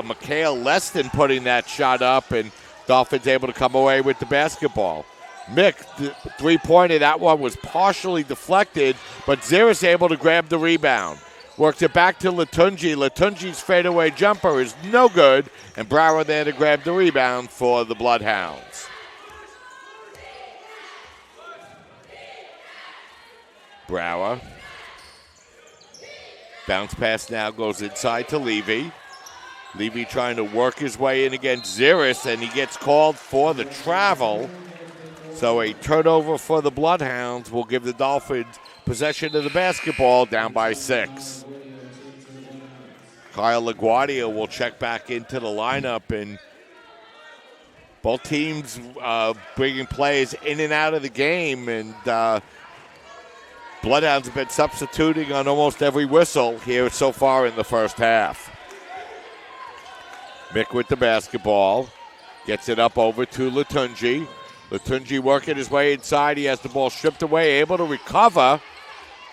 Mikhail Leston putting that shot up, and Dolphins able to come away with the basketball. Mick, the three-pointer, that one was partially deflected, but Ziris able to grab the rebound. Works it back to Latunji. Latunji's fadeaway jumper is no good, and Brower there to grab the rebound for the Bloodhounds. Brower. Bounce pass now goes inside to Levy. Levy trying to work his way in against Ziris, and he gets called for the travel. So a turnover for the Bloodhounds will give the Dolphins possession of the basketball, down by 6. Kyle LaGuardia will check back into the lineup, and both teams bringing players in and out of the game, and Bloodhounds have been substituting on almost every whistle here so far in the first half. Mick with the basketball, gets it up over to Latunji. Latunji working his way inside. He has the ball stripped away, able to recover,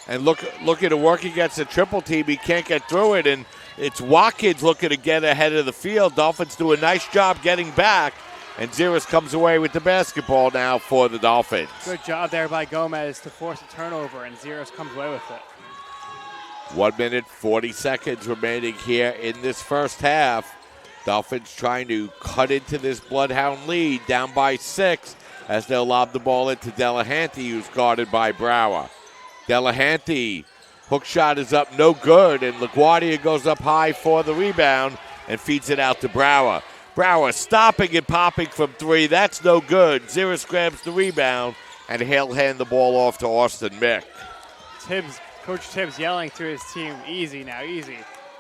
and looking to work against a triple team. He can't get through it, and it's Watkins looking to get ahead of the field. Dolphins do a nice job getting back, and Ziris comes away with the basketball now for the Dolphins. Good job there by Gomez to force a turnover, and Ziris comes away with it. 1 minute, 40 seconds remaining here in this first half. Dolphins trying to cut into this Bloodhound lead, down by 6, as they'll lob the ball into Delahanty, who's guarded by Brower. Delahanty, hook shot is up, no good, and LaGuardia goes up high for the rebound and feeds it out to Brower. Brower stopping and popping from 3, that's no good. Ziris grabs the rebound, and he'll hand the ball off to Austin Mick. Coach Tibbs yelling to his team, easy now, easy.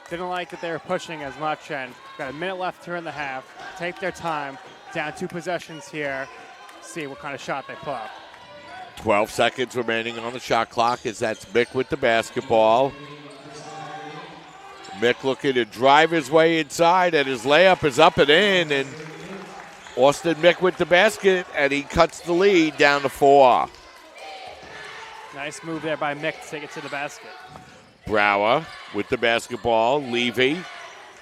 Didn't like that they were pushing as much, and got a minute left here in the half. Take their time, down 2 possessions here, see what kind of shot they put up. 12 seconds remaining on the shot clock, as that's Mick with the basketball. Mick looking to drive his way inside, and his layup is up and in, and Austin Mick with the basket, and he cuts the lead down to 4. Nice move there by Mick to take it to the basket. Brower with the basketball. Levy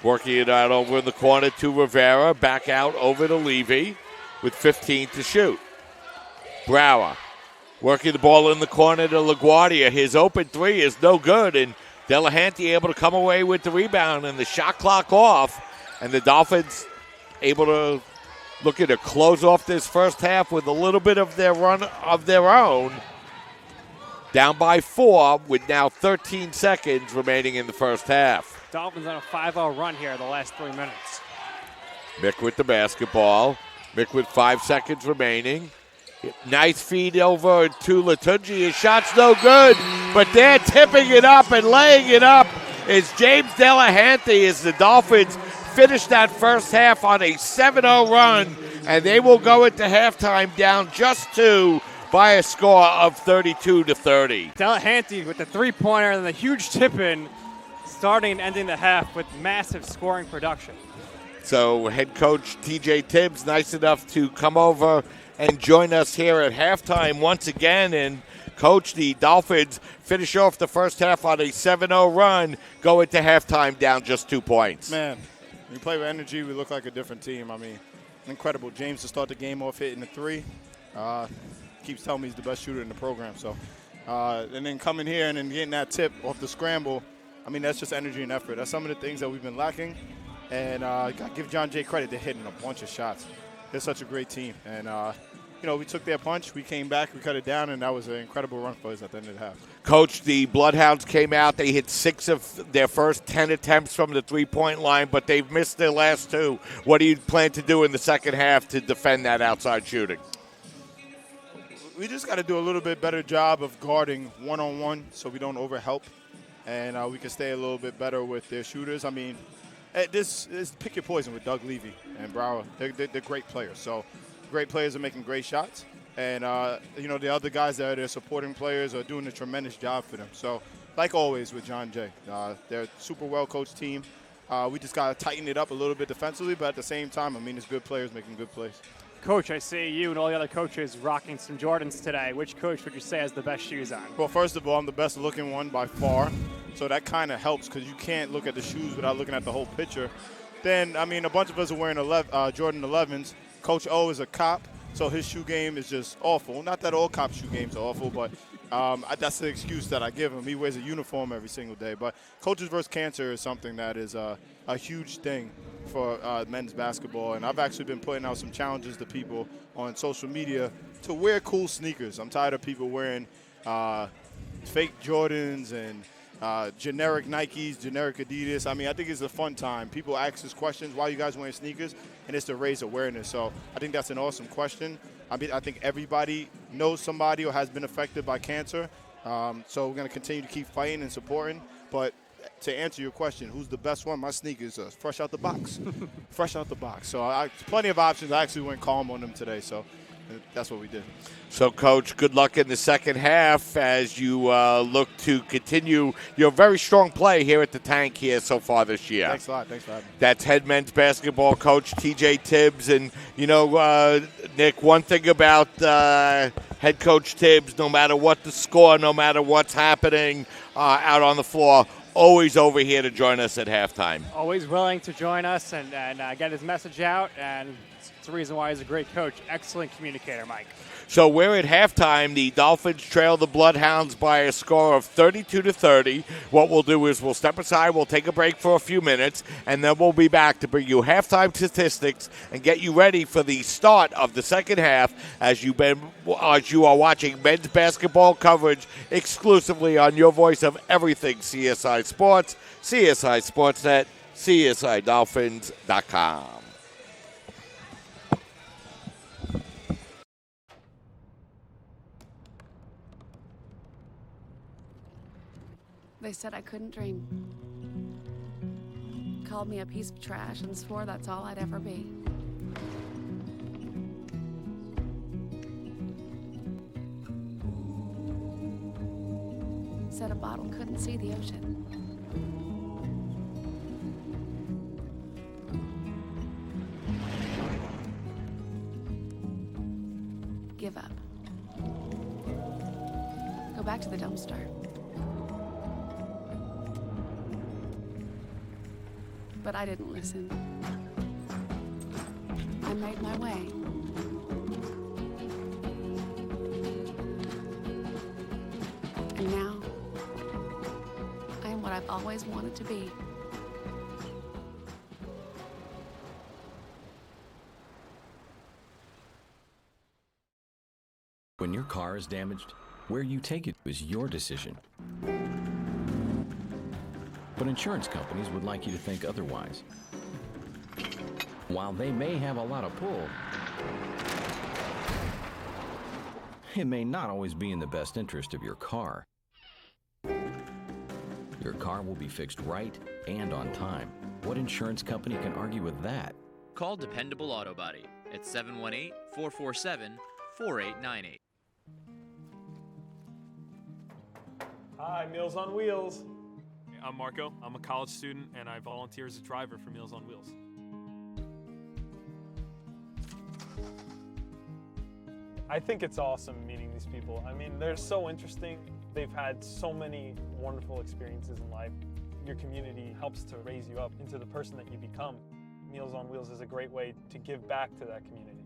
working it out over in the corner to Rivera. Back out over to Levy. with 15 to shoot. Brower working the ball in the corner to LaGuardia. His open three is no good, and Delahanty able to come away with the rebound and the shot clock off. And the Dolphins able to looking to close off this first half with a little bit of their run of their own. Down by 4 with now 13 seconds remaining in the first half. Dolphins on a 5-0 run here the last 3 minutes. Mick with the basketball. Mick with 5 seconds remaining. Nice feed over to Latunji. His shot's no good, but they're tipping it up and laying it up is James Delahanty as the Dolphins finish that first half on a 7-0 run, and they will go into halftime down just 2 by a score of 32-30. Delahanty with the three-pointer and the huge tip-in starting and ending the half with massive scoring production. So head coach T.J. Tibbs nice enough to come over and join us here at halftime once again. And, Coach, the Dolphins finish off the first half on a 7-0 run, go into halftime down just 2 points. Man, when we play with energy, we look like a different team. I mean, incredible. James to start the game off hitting the three. Keeps telling me he's the best shooter in the program. So, and then coming here and then getting that tip off the scramble, I mean, that's just energy and effort. That's some of the things that we've been lacking. And got to give John Jay credit. They're hitting a bunch of shots. They're such a great team. And, we took their punch. We came back. We cut it down, and that was an incredible run for us at the end of the half. Coach, the Bloodhounds came out. They hit 6 of their first 10 attempts from the three-point line, but they've missed their last 2. What do you plan to do in the second half to defend that outside shooting? We just got to do a little bit better job of guarding one-on-one so we don't overhelp, and we can stay a little bit better with their shooters. I mean, this is pick your poison with Doug Levy and Brower. They're great players. So great players are making great shots. And, the other guys that are their supporting players are doing a tremendous job for them. So, like always with John Jay, they're a super well-coached team. We just got to tighten it up a little bit defensively, but at the same time, I mean, it's good players making good plays. Coach, I see you and all the other coaches rocking some Jordans today. Which coach would you say has the best shoes on? Well, first of all, I'm the best-looking one by far, so that kind of helps because you can't look at the shoes without looking at the whole picture. Then, I mean, a bunch of us are wearing Jordan 11s. Coach O is a cop, so his shoe game is just awful. Not that all cop shoe games are awful, but that's the excuse that I give him. He wears a uniform every single day. But Coaches vs. Cancer is something that is a huge thing for men's basketball. And I've actually been putting out some challenges to people on social media to wear cool sneakers. I'm tired of people wearing fake Jordans and generic Nikes, generic Adidas. I mean, I think it's a fun time. People ask us questions, why are you guys wearing sneakers? And it's to raise awareness. So I think that's an awesome question. I mean, I think everybody knows somebody or has been affected by cancer. So we're going to continue to keep fighting and supporting. But to answer your question, who's the best one? My sneakers are fresh out the box. Fresh out the box. So plenty of options. I actually went calm on them today. So that's what we did. So, Coach, good luck in the second half as you look to continue your very strong play here at the Tank here so far this year. Thanks a lot. Thanks for having me. That's head men's basketball coach T.J. Tibbs. And, Nick, one thing about head coach Tibbs, no matter what the score, no matter what's happening out on the floor, always over here to join us at halftime. Always willing to join us and get his message out, and it's the reason why he's a great coach. Excellent communicator, Mike. So we're at halftime. The Dolphins trail the Bloodhounds by a score of 32-30. What we'll do is we'll step aside, we'll take a break for a few minutes, and then we'll be back to bring you halftime statistics and get you ready for the start of the second half as you are watching men's basketball coverage exclusively on your voice of everything CSI Sports, CSI Sportsnet, CSIDolphins.com. They said I couldn't dream. Called me a piece of trash and swore that's all I'd ever be. Said a bottle couldn't see the ocean. Give up. Go back to the dumpster. But I didn't listen. I made my way. I've always wanted to be. When your car is damaged, where you take it is your decision. But insurance companies would like you to think otherwise. While they may have a lot of pull, it may not always be in the best interest of your car. Your car will be fixed right and on time. What insurance company can argue with that? Call Dependable Auto Body at 718-447-4898. Hi, Meals on Wheels. I'm Marco. I'm a college student, and I volunteer as a driver for Meals on Wheels. I think it's awesome meeting these people. I mean, they're so interesting. They've had so many wonderful experiences in life. Your community helps to raise you up into the person that you become. Meals on Wheels is a great way to give back to that community.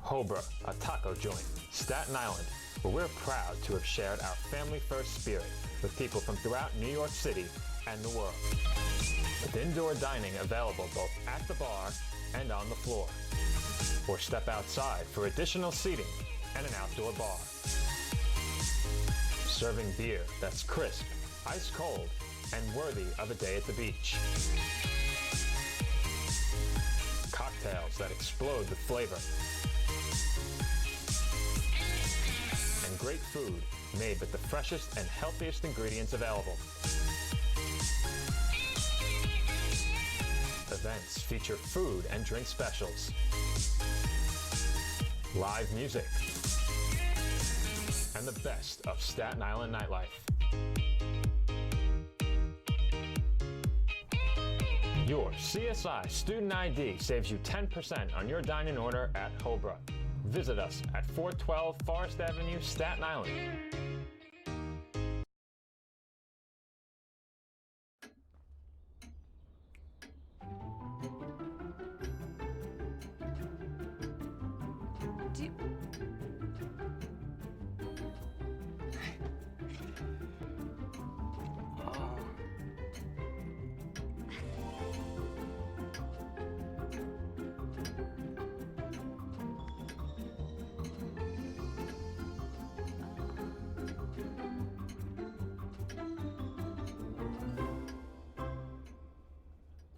Hobra, a taco joint, Staten Island, where we're proud to have shared our family-first spirit with people from throughout New York City and the world. With indoor dining available both at the bar and on the floor. Or step outside for additional seating and an outdoor bar. Serving beer that's crisp, ice cold, and worthy of a day at the beach. Cocktails that explode with flavor. And great food made with the freshest and healthiest ingredients available. Events feature food and drink specials, live music, and the best of Staten Island nightlife. Your CSI Student ID saves you 10% on your dining order at Hobra. Visit us at 412 Forest Avenue, Staten Island.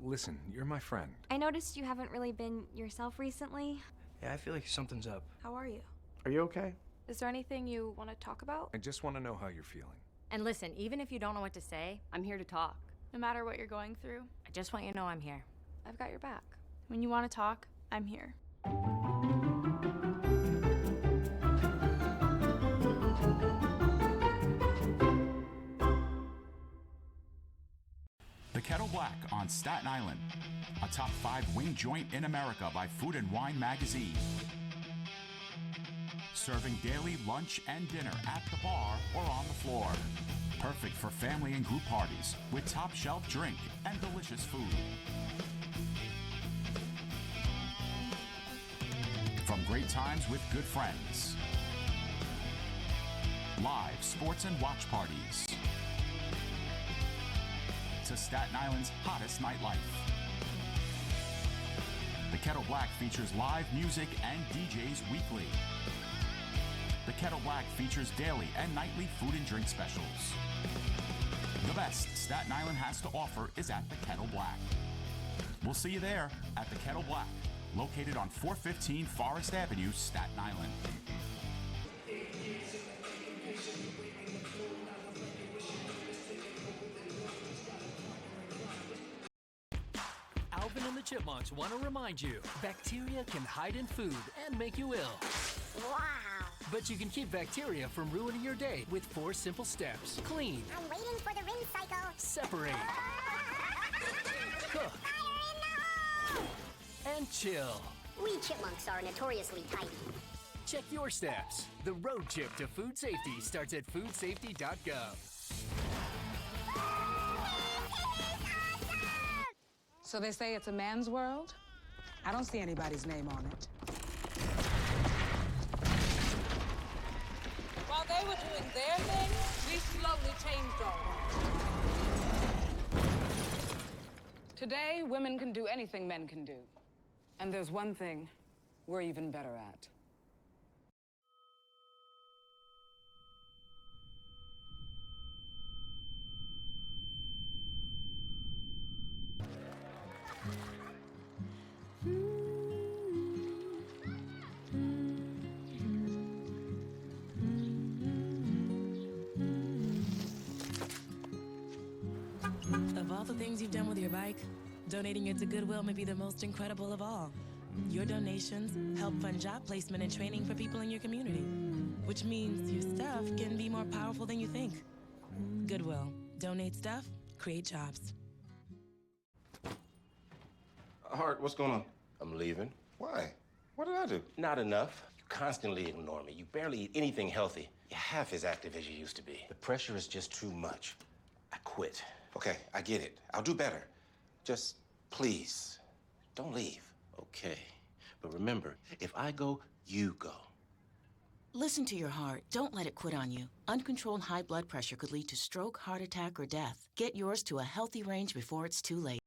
Listen, you're my friend. I noticed you haven't really been yourself recently. Yeah, I feel like something's up. How are you? Are you okay? Is there anything you want to talk about? I just want to know how you're feeling. And listen, even if you don't know what to say, I'm here to talk. No matter what you're going through, I just want you to know I'm here. I've got your back. When you want to talk, I'm here. The Kettle Black on Staten Island, a top 5 wing joint in America by Food and Wine magazine. Serving daily lunch and dinner at the bar or on the floor. Perfect for family and group parties with top shelf drink and delicious food. From great times with good friends. Live sports and watch parties. To Staten Island's hottest nightlife. The Kettle Black features live music and DJs weekly. The Kettle Black features daily and nightly food and drink specials. The best Staten Island has to offer is at the Kettle Black. We'll see you there at the Kettle Black, located on 415 Forest Avenue, Staten Island. Alvin and the Chipmunks want to remind you, bacteria can hide in food and make you ill. Wow. But you can keep bacteria from ruining your day with 4 simple steps. Clean. I'm waiting for the rinse cycle. Separate. Cook. And chill. We chipmunks are notoriously tidy. Check your steps. The road trip to food safety starts at foodsafety.gov. So they say it's a man's world? I don't see anybody's name on it. While they were doing their thing, we slowly changed ours. Today, women can do anything men can do. And there's one thing we're even better at. Of all the things you've done with your bike, donating it to Goodwill may be the most incredible of all. Your donations help fund job placement and training for people in your community, which means your stuff can be more powerful than you think. Goodwill. Donate stuff, create jobs. Hart, what's going on? I'm leaving. Why? What did I do? Not enough. You constantly ignore me. You barely eat anything healthy. You're half as active as you used to be. The pressure is just too much. I quit. Okay, I get it. I'll do better. Just please, don't leave. Okay. But remember, if I go, you go. Listen to your heart. Don't let it quit on you. Uncontrolled high blood pressure could lead to stroke, heart attack, or death. Get yours to a healthy range before it's too late.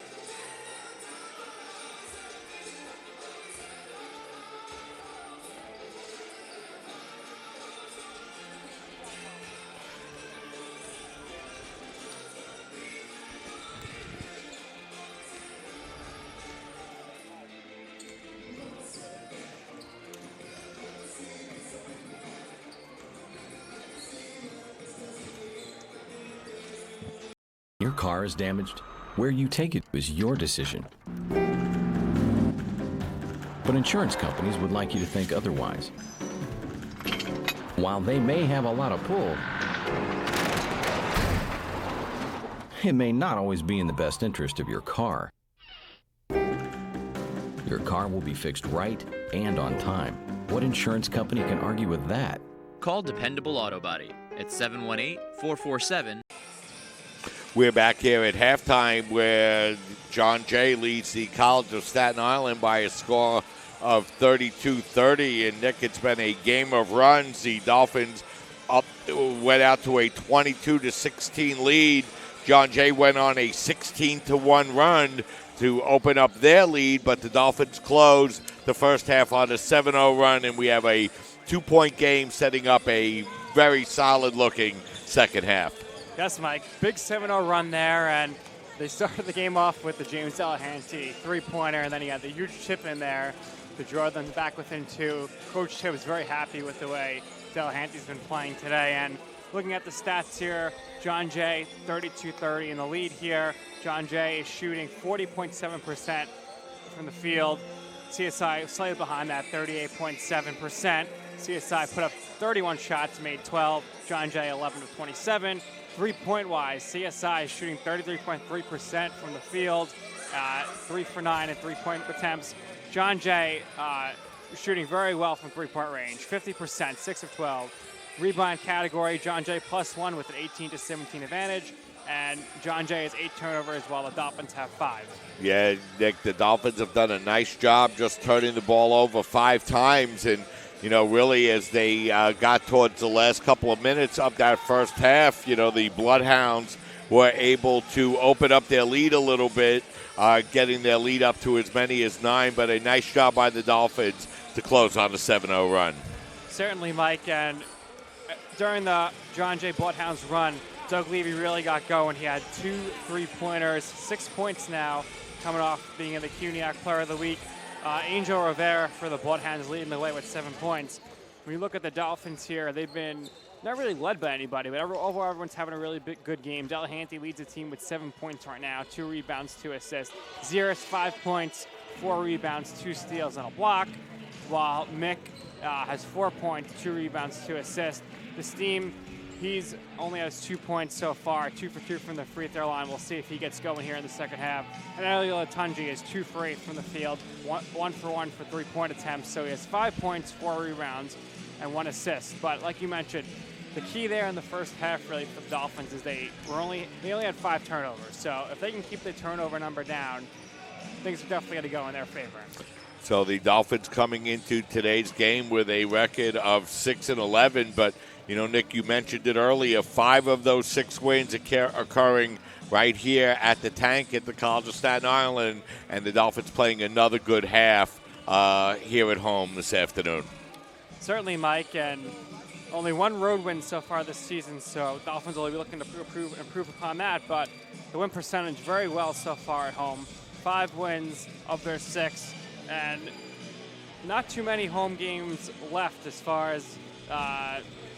Your car is damaged. Where you take it is your decision. But insurance companies would like you to think otherwise. While they may have a lot of pull, it may not always be in the best interest of your car. Your car will be fixed right and on time. What insurance company can argue with that? Call Dependable Auto Body at 718-447. We're back here at halftime where John Jay leads the College of Staten Island by a score of 32-30. And, Nick, it's been a game of runs. The Dolphins went out to a 22-16 lead. John Jay went on a 16-1 run to open up their lead, but the Dolphins closed the first half on a 7-0 run, and we have a 2-point game setting up a very solid-looking second half. Yes, Mike. Big 7-0 run there, and they started the game off with the James Delahanty three-pointer, and then he had the huge chip in there to draw them back within two. Coach Chip was very happy with the way Delahanty's been playing today, and looking at the stats here, John Jay, 32-30 in the lead here. John Jay is shooting 40.7% from the field. CSI slightly behind that, 38.7%. CSI put up 31 shots, made 12. John Jay, 11 of 27. 3-point-wise, CSI is shooting 33.3% from the field, 3 for 9 and 3-point attempts. John Jay shooting very well from three-point range, 50%, 6 of 12. Rebound category, John Jay +1 with an 18-17 advantage, and John Jay has 8 turnovers while the Dolphins have 5. Yeah, Nick, the Dolphins have done a nice job just turning the ball over 5 times, and you know, really, as they got towards the last couple of minutes of that first half, you know, the Bloodhounds were able to open up their lead a little bit, getting their lead up to as many as 9, but a nice job by the Dolphins to close on the 7-0 run. Certainly, Mike, and during the John Jay Bloodhounds run, Doug Levy really got going. He had 2 3-pointers, 6 points now, coming off being in the CUNYAC Player of the Week. Angel Rivera for the Bloodhounds leading the way with 7 points. When you look at the Dolphins here, they've been not really led by anybody, but overall everyone's having a really good game. Delahanty leads the team with 7 points right now, 2 rebounds, 2 assists. Xeris, 5 points, 4 rebounds, 2 steals, and a block, while Mick has 4 points, 2 rebounds, 2 assists. This team, he's only has 2 points so far, 2 for 2 from the free throw line. We'll see if he gets going here in the second half. And Elio Latunji is 2 for 8 from the field, 1 for 1 for 3-point attempts. So he has 5 points, 4 rebounds, and 1 assist. But like you mentioned, the key there in the first half really for the Dolphins is they only had 5 turnovers. So if they can keep the turnover number down, things are definitely going to go in their favor. So the Dolphins coming into today's game with a record of 6-11, but You know, Nick, you mentioned it earlier. 5 of those 6 wins occurring right here at the Tank at the College of Staten Island, and the Dolphins playing another good half here at home this afternoon. Certainly, Mike, and only 1 road win so far this season, so Dolphins will be looking to improve upon that, but the win percentage very well so far at home. 5 wins of their 6, and not too many home games left as far as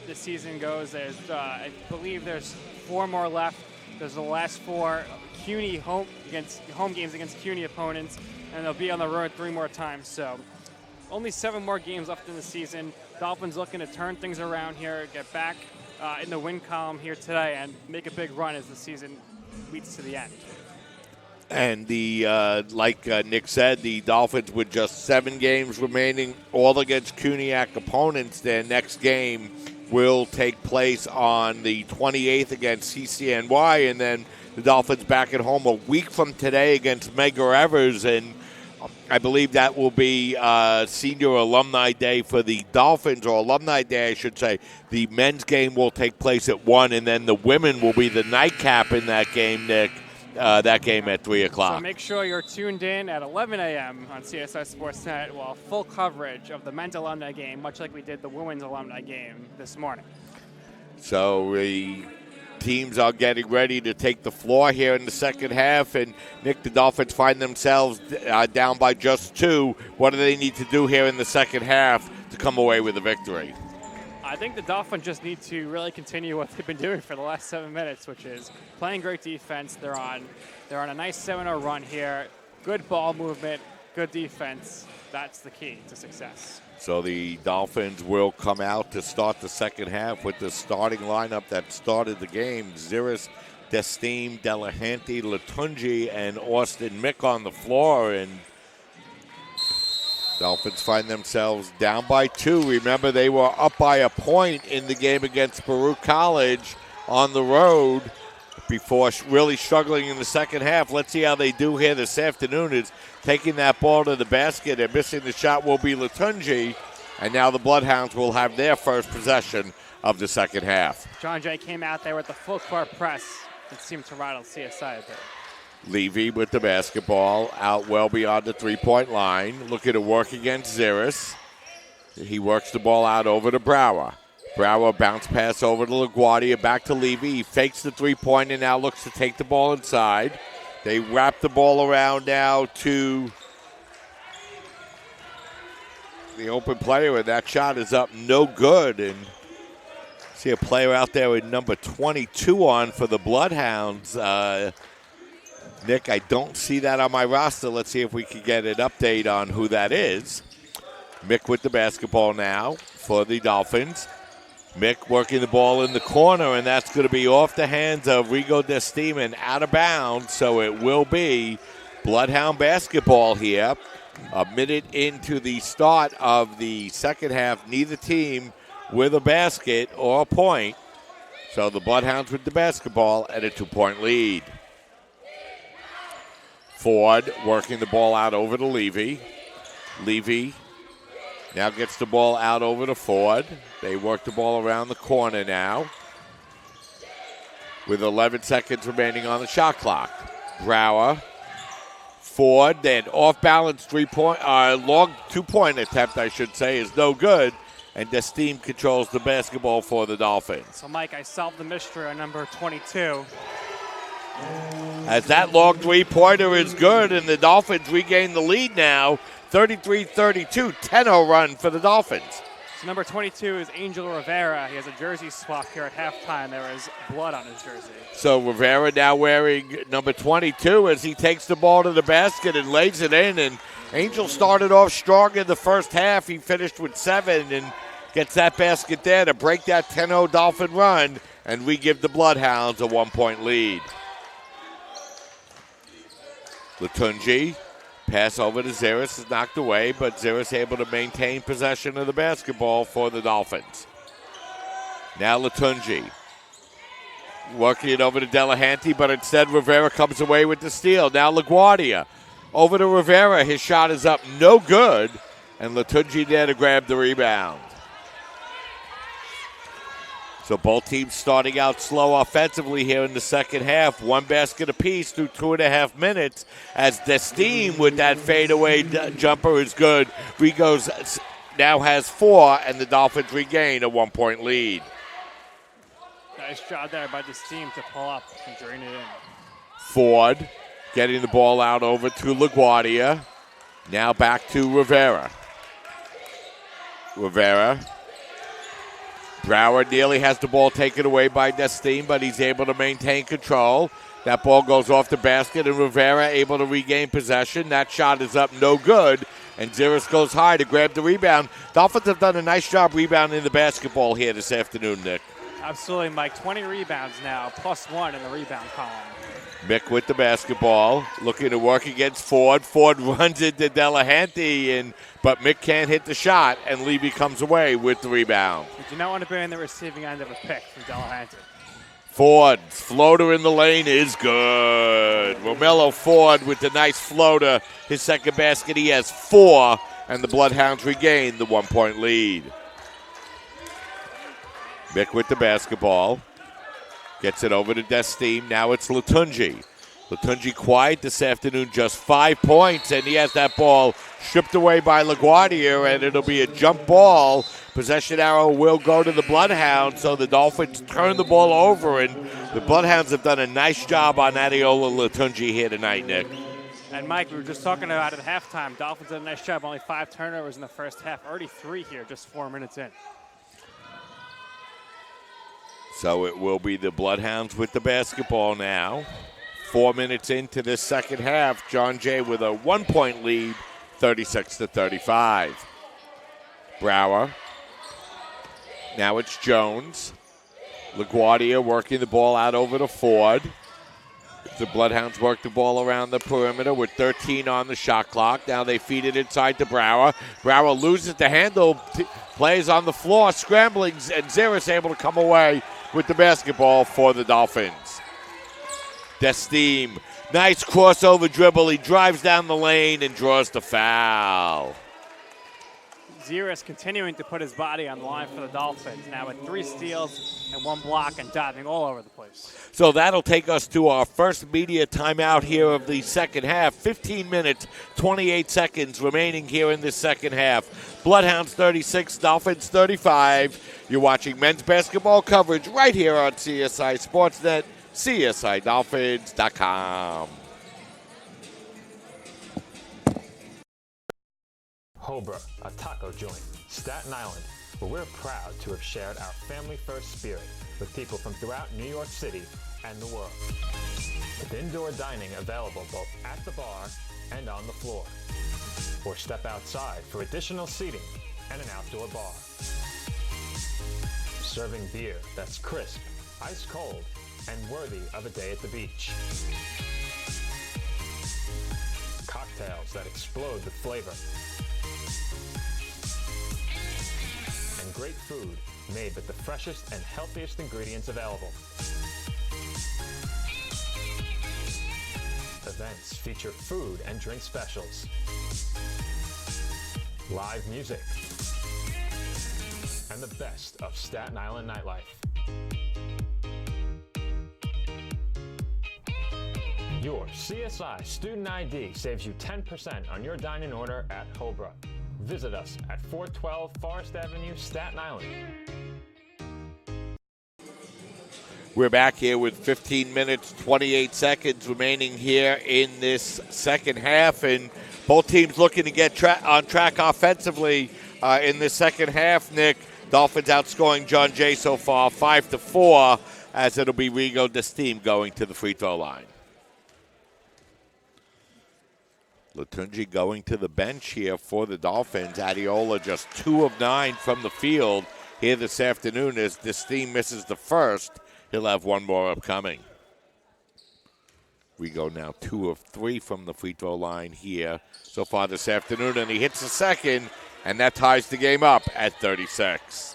the season goes. There's, I believe there's 4 more left. There's the last 4 CUNY home games against CUNY opponents, and they'll be on the road 3 more times. So only 7 more games left in the season. Dolphins looking to turn things around here, get back in the win column here today, and make a big run as the season leads to the end. And like Nick said, the Dolphins with just 7 games remaining, all against CUNYAC opponents. Their next game will take place on the 28th against CCNY, and then the Dolphins back at home a week from today against Medgar Evers, and I believe that will be Senior Alumni Day for the Dolphins, or Alumni Day, I should say. The men's game will take place at 1, and then the women will be the nightcap in that game, Nick. That game at 3 o'clock. So make sure you're tuned in at 11 a.m. on CSI Sportsnet. Well, full coverage of the men's alumni game, much like we did the women's alumni game this morning. So the teams are getting ready to take the floor here in the second half. And, Nick, the Dolphins find themselves down by just 2. What do they need to do here in the second half to come away with a victory? I think the Dolphins just need to really continue what they've been doing for the last 7 minutes, which is playing great defense. They're on a nice 7-0 run here. Good ball movement, good defense. That's the key to success. So the Dolphins will come out to start the second half with the starting lineup that started the game. Ziris, Destime, Delahanty, Latunji, and Austin Mick on the floor. And Dolphins find themselves down by 2. Remember, they were up by a point in the game against Baruch College on the road before really struggling in the second half. Let's see how they do here this afternoon. Is taking that ball to the basket and missing the shot will be Latunji. And now the Bloodhounds will have their first possession of the second half. John Jay came out there with the full court press. It seemed to rattle CSI a bit. Levy with the basketball out well beyond the three-point line. Looking to work against Ziris. He works the ball out over to Brower. Brower bounce pass over to LaGuardia, back to Levy. He fakes the three-point and now looks to take the ball inside. They wrap the ball around now to the open player, and that shot is up no good. And see a player out there with number 22 on for the Bloodhounds. Nick, I don't see that on my roster. Let's see if we can get an update on who that is. Mick with the basketball now for the Dolphins. Mick working the ball in the corner, and that's going to be off the hands of Rigo Destime and out of bounds, so it will be Bloodhound basketball here. A minute into the start of the second half, neither team with a basket or a point. So the Bloodhounds with the basketball at a 2-point lead. Ford working the ball out over to Levy. Levy now gets the ball out over to Ford. They work the ball around the corner now with 11 seconds remaining on the shot clock. Brower, Ford, then off-balance long 2-point attempt, I should say, is no good. And Destime controls the basketball for the Dolphins. So, Mike, I solved the mystery on number 22. As that long 3-pointer is good, and the Dolphins regain the lead now, 33-32, 10-0 run for the Dolphins. So number 22 is Angel Rivera. He has a jersey swap here at halftime. There is blood on his jersey. So Rivera now wearing number 22 as he takes the ball to the basket and lays it in. And Angel started off strong in the first half. He finished with 7 and gets that basket there to break that 10-0 Dolphin run. And we give the Bloodhounds a 1-point lead. Latunji, pass over to Ziris, is knocked away, but Ziris able to maintain possession of the basketball for the Dolphins. Now Latunji working it over to Delahanty, but instead Rivera comes away with the steal. Now LaGuardia over to Rivera. His shot is up, no good, and Latunji there to grab the rebound. So both teams starting out slow offensively here in the second half. One basket apiece through 2.5 minutes as Destine with that fadeaway jumper is good. Rigo's now has 4, and the Dolphins regain a 1-point lead. Nice job there by this team to pull up and drain it in. Ford getting the ball out over to LaGuardia. Now back to Rivera. Broward nearly has the ball taken away by Destine, but he's able to maintain control. That ball goes off the basket, and Rivera able to regain possession. That shot is up, no good, and Ziris goes high to grab the rebound. Dolphins have done a nice job rebounding the basketball here this afternoon, Nick. Absolutely, Mike. 20 rebounds now, +1 in the rebound column. Mick with the basketball, looking to work against Ford. Ford runs into Delahanty, but Mick can't hit the shot, and Levy comes away with the rebound. You do not want to be in the receiving end of a pick from Delahanty. Ford's floater in the lane is good. Romello Ford with the nice floater. His second basket, he has 4, and the Bloodhounds regain the 1-point lead. Mick with the basketball. Gets it over to Destine. Now it's Latunji. Latunji quiet this afternoon, just 5 points, and he has that ball stripped away by LaGuardia, and it'll be a jump ball. Possession arrow will go to the Bloodhounds, so the Dolphins turn the ball over, and the Bloodhounds have done a nice job on Adeola Latunji here tonight, Nick. And Mike, we were just talking about it at halftime. Dolphins did a nice job. Only 5 turnovers in the first half. Already 3 here, just 4 minutes in. So it will be the Bloodhounds with the basketball now. 4 minutes into this second half, John Jay with a 1-point lead, 36-35. Brower. Now it's Jones. LaGuardia working the ball out over to Ford. The Bloodhounds work the ball around the perimeter with 13 on the shot clock. Now they feed it inside to Brower. Brower loses the handle, plays on the floor, scrambling, and Ziris able to come away with the basketball for the Dolphins. Destine, nice crossover dribble. He drives down the lane and draws the foul. Ziris continuing to put his body on the line for the Dolphins, now with 3 steals and 1 block and diving all over the place. So that'll take us to our first media timeout here of the second half. 15 minutes, 28 seconds remaining here in this second half. Bloodhounds 36, Dolphins 35. You're watching men's basketball coverage right here on CSI Sportsnet, CSIDolphins.com. Hobra, a taco joint, Staten Island, where we're proud to have shared our family-first spirit with people from throughout New York City and the world. With indoor dining available both at the bar and on the floor. Or step outside for additional seating and an outdoor bar. Serving beer that's crisp, ice cold, and worthy of a day at the beach. Cocktails that explode with flavor. And great food made with the freshest and healthiest ingredients available. Events feature food and drink specials. Live music. And the best of Staten Island nightlife. Your CSI Student ID saves you 10% on your dining order at Hobra. Visit us at 412 Forest Avenue, Staten Island. We're back here with 15 minutes, 28 seconds remaining here in this second half, and both teams looking to get on track offensively in this second half, Nick. Dolphins outscoring John Jay so far 5-4, as it'll be Rigo Destine going to the free throw line. Latunji going to the bench here for the Dolphins. Adeola just 2 of 9 from the field here this afternoon as Destine misses the first. He'll have 1 more upcoming. Rigo now 2 of 3 from the free throw line here so far this afternoon, and he hits the second, and that ties the game up at 36.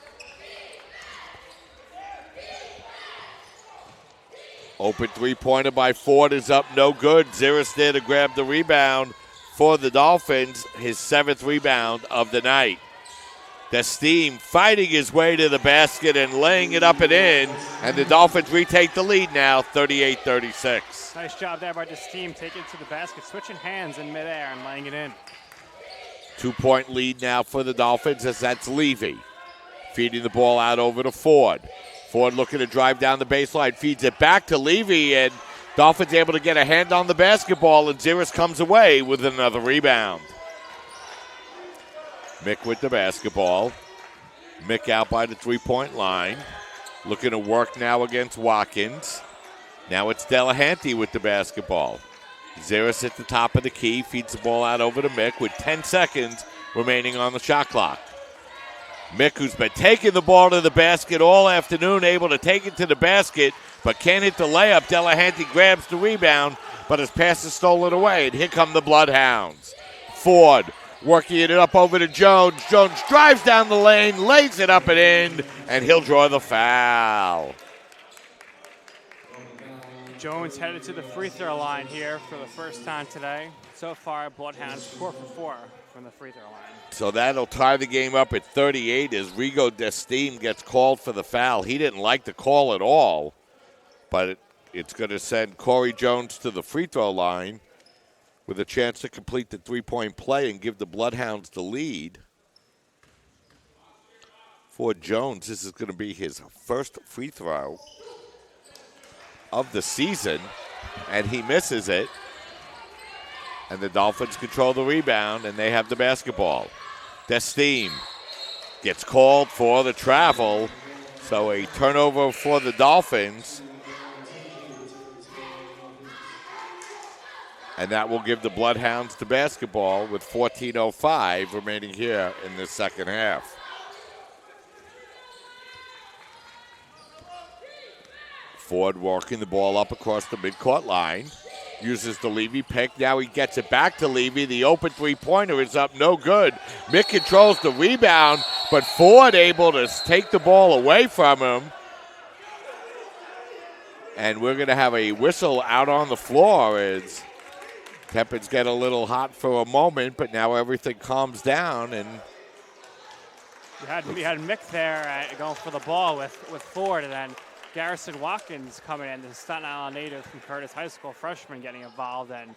Open three-pointer by Ford is up, no good. Ziris there to grab the rebound for the Dolphins, his 7th rebound of the night. Steam fighting his way to the basket and laying it up and in, and the Dolphins retake the lead now, 38-36. Nice job there by Steam taking it to the basket, switching hands in midair and laying it in. 2-point lead now for the Dolphins as that's Levy feeding the ball out over to Ford. Ford looking to drive down the baseline, feeds it back to Levy, and Dolphins able to get a hand on the basketball, and Ziris comes away with another rebound. Mick with the basketball. Mick out by the three-point line. Looking to work now against Watkins. Now it's Delahanty with the basketball. Ziris at the top of the key, feeds the ball out over to Mick with 10 seconds remaining on the shot clock. Mick, who's been taking the ball to the basket all afternoon, able to take it to the basket, but can't hit the layup. Delahanty grabs the rebound, but his pass is stolen away, and here come the Bloodhounds. Ford working it up over to Jones. Jones drives down the lane, lays it up and in, and he'll draw the foul. Jones headed to the free throw line here for the first time today. So far, Bloodhounds 4 for 4 from the free throw line. So that'll tie the game up at 38 as Rigo Desteam gets called for the foul. He didn't like the call at all, but it's going to send Corey Jones to the free throw line with a chance to complete the three-point play and give the Bloodhounds the lead. For Jones, this is going to be his first free throw of the season, and he misses it. And the Dolphins control the rebound, and they have the basketball. Desteam gets called for the travel, so a turnover for the Dolphins. And that will give the Bloodhounds the basketball with 14:05 remaining here in the second half. Ford walking the ball up across the midcourt line. Uses the Levy pick. Now he gets it back to Levy. The open three-pointer is up, no good. Mick controls the rebound, but Ford able to take the ball away from him. And we're going to have a whistle out on the floor as Tempins get a little hot for a moment, but now everything calms down. And we had Mick there going for the ball with Ford, and then Garrison Watkins coming in, the Staten Island native from Curtis High School, freshman, getting involved, and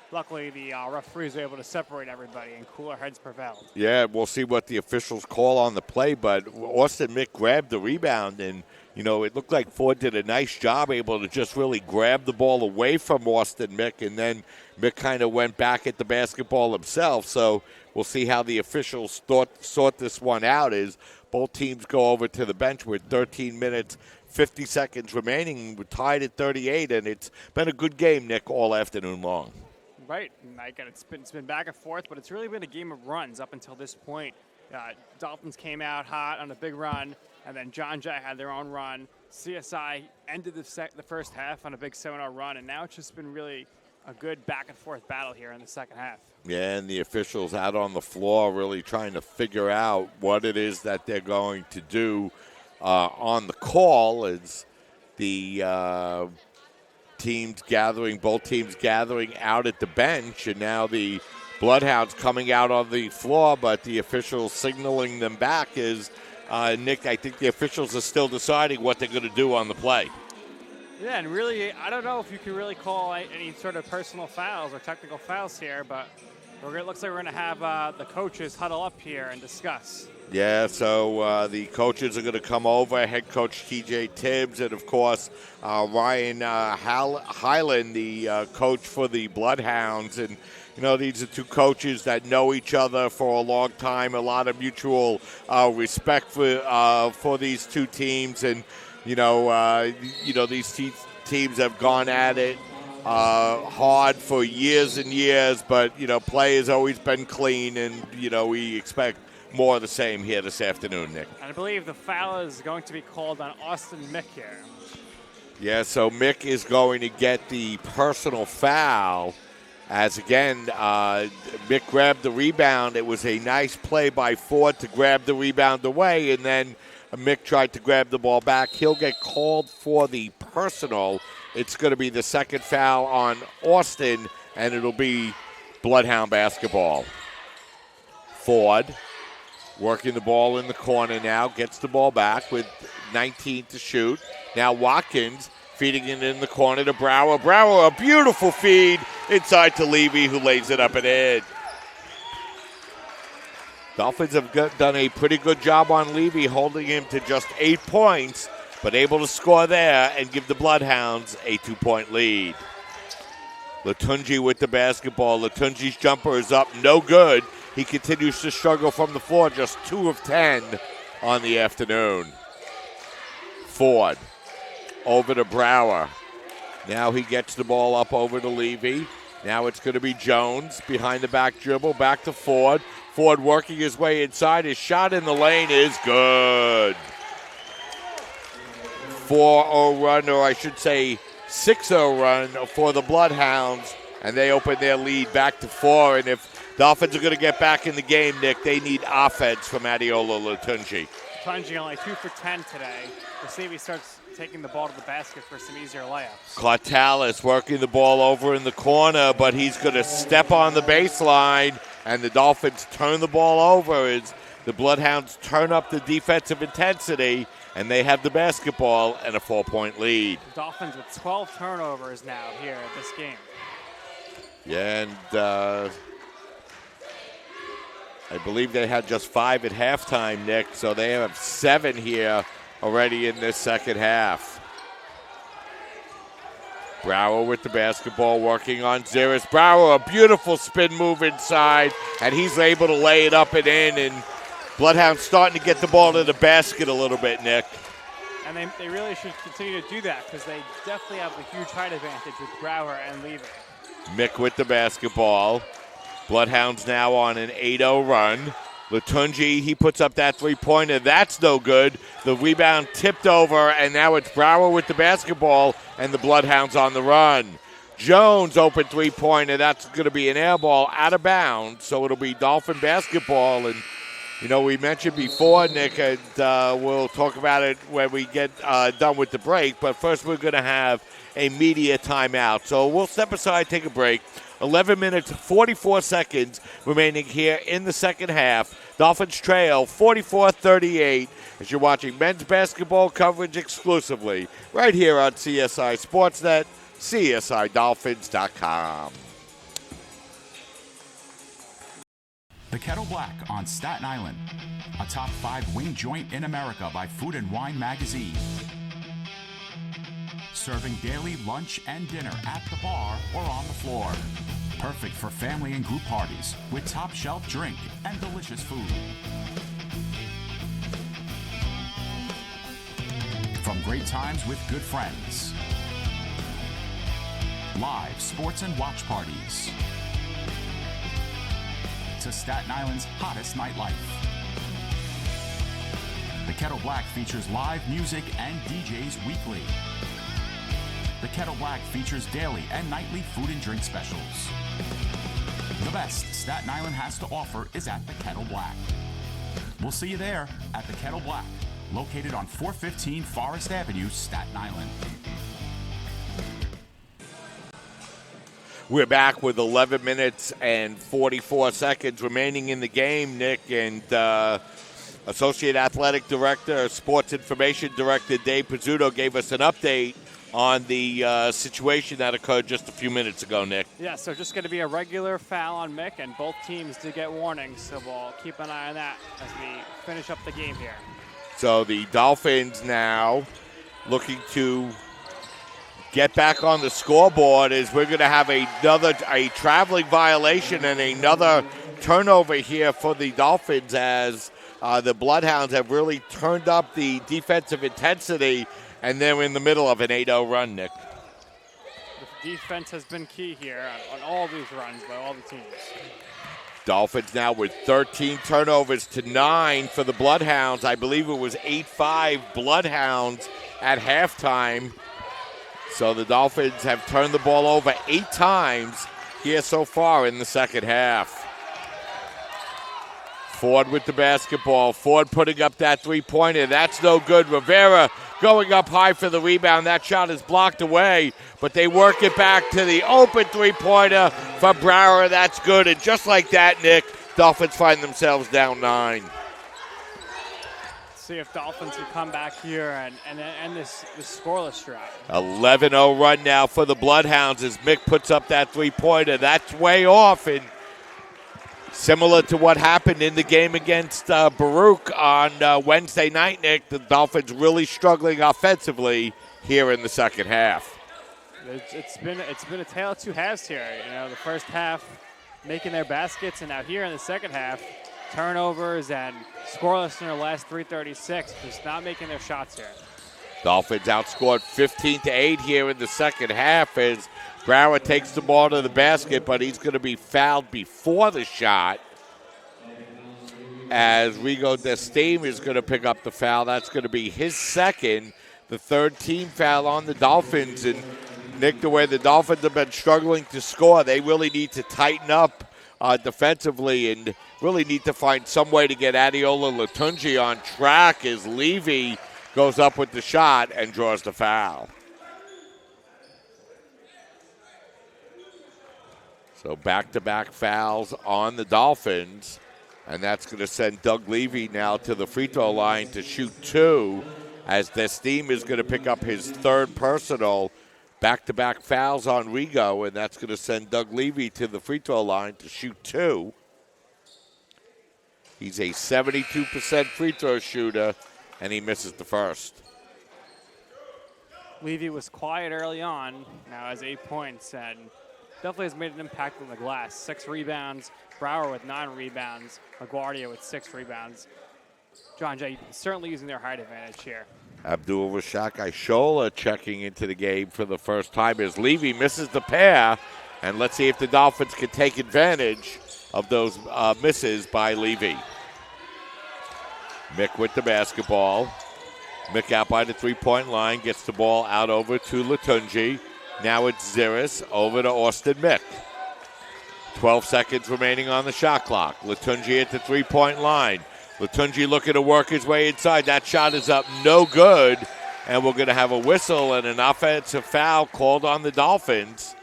luckily the referees were able to separate everybody, and cooler heads prevailed. Yeah, we'll see what the officials call on the play, but Austin Mick grabbed the rebound, and, you know, it looked like Ford did a nice job able to just really grab the ball away from Austin Mick, and then Mick kind of went back at the basketball himself, so we'll see how the officials sort this one out as both teams go over to the bench with 13 minutes 50 seconds remaining. We're tied at 38, and it's been a good game, Nick, all afternoon long. Right, Mike, and it's been back and forth, but it's really been a game of runs up until this point. Dolphins came out hot on a big run, and then John Jay had their own run. CSI ended the first half on a big 7-0 run, and now it's just been really a good back-and-forth battle here in the second half. Yeah, and the officials out on the floor really trying to figure out what it is that they're going to do on the call as the both teams gathering out at the bench, and now the Bloodhounds coming out on the floor, but the officials signaling them back is, Nick, I think the officials are still deciding what they're going to do on the play. Yeah, and really, I don't know if you can really call any sort of personal fouls or technical fouls here, but it looks like we're going to have the coaches huddle up here and discuss. Yeah, so the coaches are going to come over, head coach TJ Tibbs, and, of course, Ryan Highland, the coach for the Bloodhounds. And, you know, these are two coaches that know each other for a long time, a lot of mutual respect for these two teams. And, these teams have gone at it hard for years and years, but, play has always been clean, and, we expect more of the same here this afternoon, Nick. And I believe the foul is going to be called on Austin Mick here. Yeah, so Mick is going to get the personal foul as, again, Mick grabbed the rebound. It was a nice play by Ford to grab the rebound away, and then Mick tried to grab the ball back. He'll get called for the personal. It's going to be the second foul on Austin, and it'll be Bloodhound basketball. Ford Working the ball in the corner now. Gets the ball back with 19 to shoot. Now Watkins feeding it in the corner to Brower. Brower, a beautiful feed inside to Levy, who lays it up and in. Dolphins have done a pretty good job on Levy, holding him to just 8 points, but able to score there and give the Bloodhounds a 2-point lead. Latunji with the basketball. Latunji's jumper is up, no good. He continues to struggle from the floor, just 2 of 10 on the afternoon. Ford over to Brower. Now he gets the ball up over to Levy. Now it's going to be Jones behind the back dribble, back to Ford. Ford working his way inside. His shot in the lane is good. 4-0 run, or I should say 6-0 run for the Bloodhounds, and they open their lead back to 4. And if Dolphins are going to get back in the game, Nick, they need offense from Adiola Latunji. Latunji only 2 for 10 today. We'll see if he starts taking the ball to the basket for some easier layups. Clautalis working the ball over in the corner, but he's going to step on the baseline, and the Dolphins turn the ball over as the Bloodhounds turn up the defensive intensity, and they have the basketball and a 4-point lead. Dolphins with 12 turnovers now here at this game. Yeah, and I believe they had just 5 at halftime, Nick, so they have 7 here already in this second half. Brower with the basketball, working on Zaris. Brower, a beautiful spin move inside, and he's able to lay it up and in, and Bloodhounds starting to get the ball to the basket a little bit, Nick. And they really should continue to do that because they definitely have a huge height advantage with Brower and Levy. Mick with the basketball. Bloodhounds now on an 8-0 run. Latunji, he puts up that three-pointer. That's no good. The rebound tipped over, and now it's Brower with the basketball, and the Bloodhounds on the run. Jones, open three-pointer. That's going to be an air ball out of bounds, so it'll be Dolphin basketball. And, you know, we mentioned before, Nick, and we'll talk about it when we get done with the break, but first we're going to have a media timeout. So we'll step aside, take a break. 11 minutes, 44 seconds remaining here in the second half. Dolphins trail 44-38 as you're watching men's basketball coverage exclusively right here on CSI Sportsnet, CSIDolphins.com. The Kettle Black on Staten Island, a top 5 wing joint in America by Food and Wine magazine. Serving daily lunch and dinner at the bar or on the floor. Perfect for family and group parties with top shelf drink and delicious food. From great times with good friends. Live sports and watch parties. To Staten Island's hottest nightlife. The Kettle Black features live music and DJs weekly. The Kettle Black features daily and nightly food and drink specials. The best Staten Island has to offer is at the Kettle Black. We'll see you there at the Kettle Black, located on 415 Forest Avenue, Staten Island. We're back with 11 minutes and 44 seconds remaining in the game, Nick, and Associate Athletic Director, Sports Information Director Dave Pizzuto gave us an update on the situation that occurred just a few minutes ago, Nick. Yeah, so just going to be a regular foul on Mick, and both teams did get warnings, so we'll keep an eye on that as we finish up the game here. So the Dolphins now looking to get back on the scoreboard as we're going to have a traveling violation and another turnover here for the Dolphins as the Bloodhounds have really turned up the defensive intensity, and they're in the middle of an 8-0 run, Nick. The defense has been key here on all these runs by all the teams. Dolphins now with 13 turnovers to 9 for the Bloodhounds. I believe it was 8-5 Bloodhounds at halftime. So the Dolphins have turned the ball over 8 times here so far in the second half. Ford with the basketball. Ford putting up that three-pointer. That's no good. Rivera going up high for the rebound. That shot is blocked away, but they work it back to the open three-pointer for Brower. That's good. And just like that, Nick, Dolphins find themselves down 9. See if Dolphins can come back here and end this scoreless drought. 11-0 run now for the Bloodhounds as Mick puts up that three-pointer. That's way off, and similar to what happened in the game against Baruch on Wednesday night, Nick, the Dolphins really struggling offensively here in the second half. It's been a tale of two halves here. You know, the first half making their baskets, and now here in the second half, turnovers and scoreless in their last 3:36, just not making their shots here. Dolphins outscored 15-8 here in the second half as Brower takes the ball to the basket, but he's going to be fouled before the shot. As Rigo Destime is going to pick up the foul. That's going to be his second, the third team foul on the Dolphins. And Nick, the way the Dolphins have been struggling to score, they really need to tighten up defensively and really need to find some way to get Adiola Latunji on track as Levy goes up with the shot and draws the foul. So back-to-back fouls on the Dolphins, and that's going to send Doug Levy now to the free throw line to shoot two, as Destime is going to pick up his third personal. Back-to-back fouls on Rigo, and that's going to send Doug Levy to the free throw line to shoot two. He's a 72% free throw shooter, and he misses the first. Levy was quiet early on, now has 8 points, and definitely has made an impact on the glass. 6 rebounds, Brower with 9 rebounds, LaGuardia with 6 rebounds. John Jay certainly using their height advantage here. Abdul Rashak Ishola checking into the game for the first time as Levy misses the pair. And let's see if the Dolphins can take advantage of those misses by Levy. Mick with the basketball. Mick out by the three-point line, gets the ball out over to Latunji. Now it's Ziris over to Austin Mick. 12 seconds remaining on the shot clock. Latunji at the three-point line. Latunji looking to work his way inside. That shot is up, no good. And we're going to have a whistle and an offensive foul called on the Dolphins,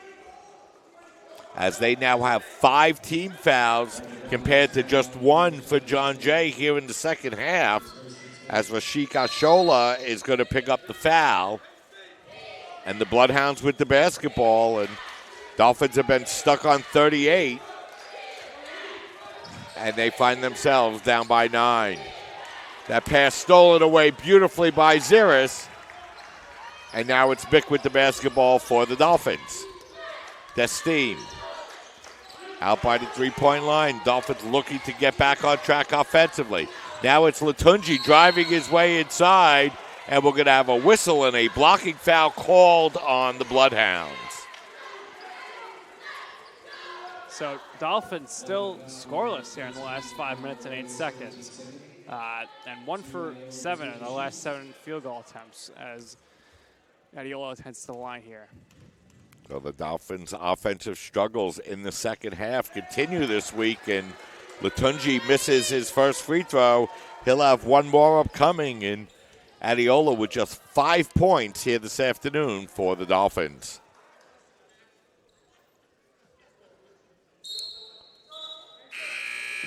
as they now have 5 team fouls compared to just 1 for John Jay here in the second half, as Rashik Ashola is going to pick up the foul. And the Bloodhounds with the basketball, and Dolphins have been stuck on 38. And they find themselves down by 9. That pass stolen away beautifully by Ziris. And now it's Mick with the basketball for the Dolphins. Destime out by the three-point line. Dolphins looking to get back on track offensively. Now it's Latunji driving his way inside. And we're going to have a whistle and a blocking foul called on the Bloodhounds. So Dolphins still scoreless here in the last 5 minutes and 8 seconds. And 1 for 7 in the last 7 field goal attempts as Adiola heads to the line here. So the Dolphins' offensive struggles in the second half continue this week, and Latunji misses his first free throw. He'll have one more upcoming, and Adiola with just 5 points here this afternoon for the Dolphins.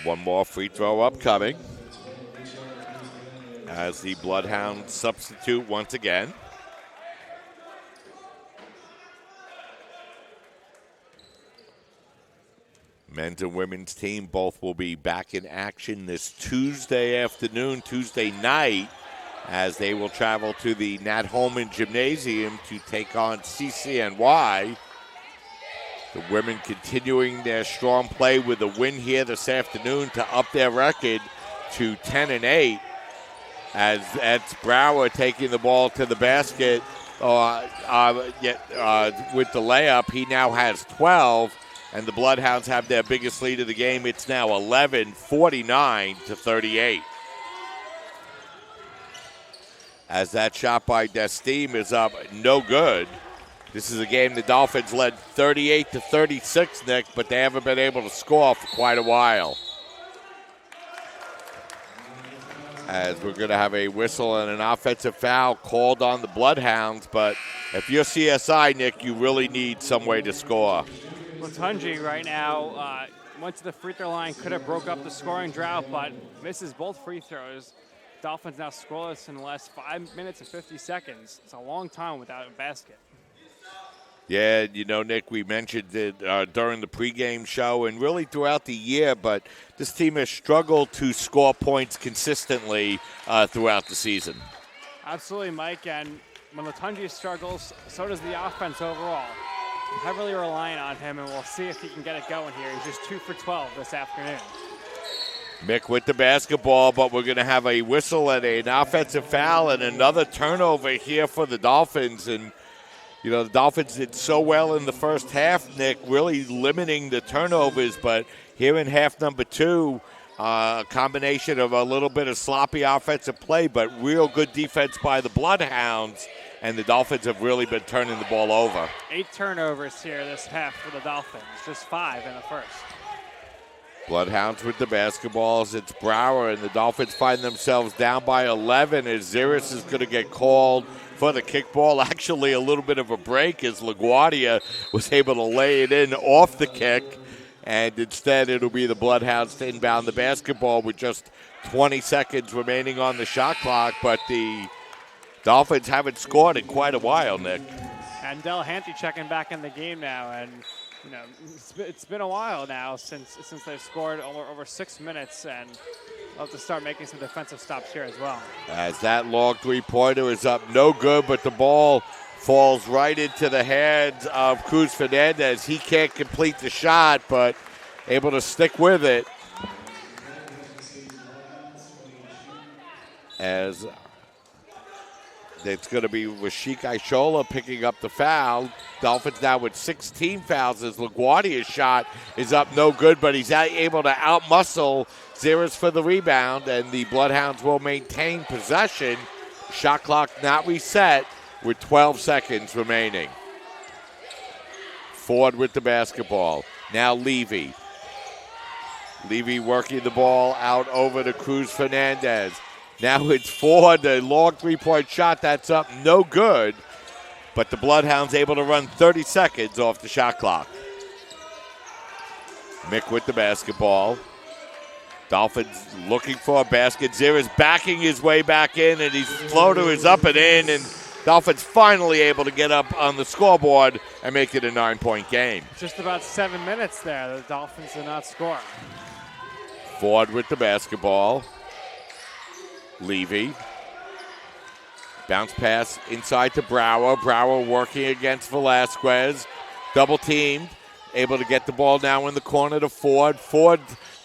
One more free throw upcoming as the Bloodhounds substitute once again. Men's and women's team both will be back in action this Tuesday night, as they will travel to the Nat Holman Gymnasium to take on CCNY. The women continuing their strong play with a win here this afternoon to up their record to 10-8. As that's Brower taking the ball to the basket with the layup. He now has 12, and the Bloodhounds have their biggest lead of the game. It's now 11, 49-38. As that shot by Destime is up, no good. This is a game the Dolphins led 38-36, Nick, but they haven't been able to score for quite a while. As we're going to have a whistle and an offensive foul called on the Bloodhounds, but if you're CSI, Nick, you really need some way to score. Latunji right now went to the free throw line, could have broke up the scoring drought, but misses both free throws. Dolphins now scoreless in the last 5 minutes and 50 seconds. It's a long time without a basket. Yeah, you know, Nick, we mentioned it during the pregame show and really throughout the year, but this team has struggled to score points consistently throughout the season. Absolutely, Mike, and when Latunji struggles, so does the offense overall. I'm heavily relying on him, and we'll see if he can get it going here. He's just 2 for 12 this afternoon. Mick with the basketball, but we're going to have a whistle and an offensive foul and another turnover here for the Dolphins. And, you know, the Dolphins did so well in the first half, Nick, really limiting the turnovers. But here in half number 2, a combination of a little bit of sloppy offensive play, but real good defense by the Bloodhounds. And the Dolphins have really been turning the ball over. 8 turnovers here this half for the Dolphins, just 5 in the first. Bloodhounds with the basketballs. It's Brower, and the Dolphins find themselves down by 11 as Ziris is going to get called for the kickball. Actually, a little bit of a break as LaGuardia was able to lay it in off the kick, and instead it'll be the Bloodhounds to inbound the basketball with just 20 seconds remaining on the shot clock, but the Dolphins haven't scored in quite a while, Nick. And Delahanty checking back in the game now, and you know, it's been a while now since they've scored over 6 minutes, and they'll have to start making some defensive stops here as well. As that long three-pointer is up, no good, but the ball falls right into the hands of Cruz Fernandez. He can't complete the shot, but able to stick with it. As it's going to be Rashik Aishola picking up the foul. Dolphins now with 16 fouls as LaGuardia's shot is up no good, but he's able to outmuscle Ziris for the rebound, and the Bloodhounds will maintain possession. Shot clock not reset with 12 seconds remaining. Ford with the basketball. Now Levy. Levy working the ball out over to Cruz Fernandez. Now it's Ford, the long three-point shot, that's up no good, but the Bloodhounds able to run 30 seconds off the shot clock. Mick with the basketball. Dolphins looking for a basket. Zira's backing his way back in, and his floater is up and in, and Dolphins finally able to get up on the scoreboard and make it a 9-point game. Just about 7 minutes there. The Dolphins did not score. Ford with the basketball. Levy. Bounce pass inside to Brower. Brower working against Velasquez. Double teamed. Able to get the ball now in the corner to Ford. Ford,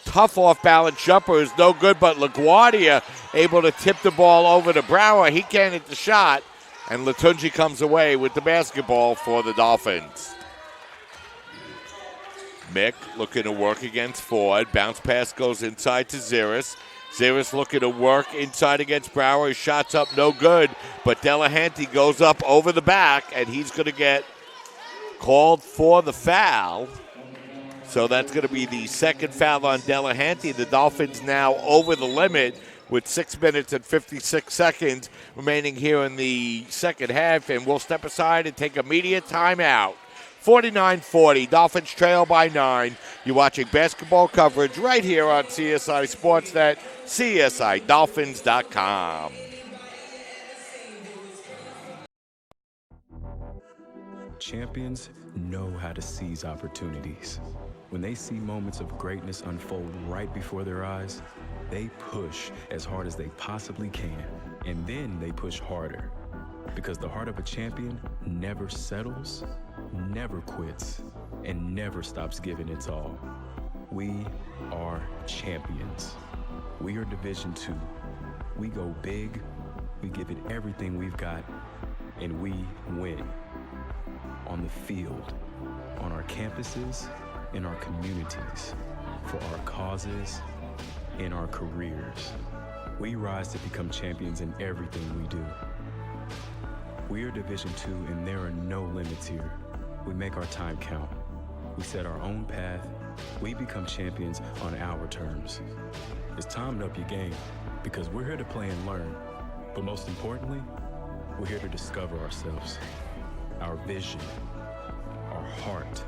tough off-balance jumper is no good, but LaGuardia able to tip the ball over to Brower. He can't hit the shot, and Latunji comes away with the basketball for the Dolphins. Mick looking to work against Ford. Bounce pass goes inside to Ziris. Ziris looking to work inside against Brower. His shot's up no good, but Delahanty goes up over the back, and he's going to get called for the foul. So that's going to be the second foul on Delahanty. The Dolphins now over the limit with 6 minutes and 56 seconds remaining here in the second half, and we'll step aside and take immediate timeout. 49-40, Dolphins trail by 9. You're watching basketball coverage right here on CSI Sportsnet, CSIDolphins.com. Champions know how to seize opportunities. When they see moments of greatness unfold right before their eyes, they push as hard as they possibly can, and then they push harder. Because the heart of a champion never settles, never quits, and never stops giving its all. We are champions. We are Division II. We go big, we give it everything we've got, and we win. On the field, on our campuses, in our communities, for our causes, in our careers. We rise to become champions in everything we do. We are Division II, and there are no limits here. We make our time count. We set our own path. We become champions on our terms. It's time to up your game, because we're here to play and learn. But most importantly, we're here to discover ourselves, our vision, our heart,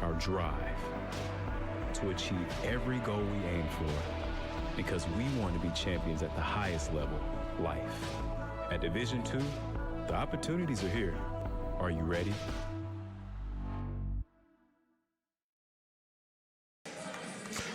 our drive, to achieve every goal we aim for. Because we want to be champions at the highest level, life. At Division II, the opportunities are here. Are you ready?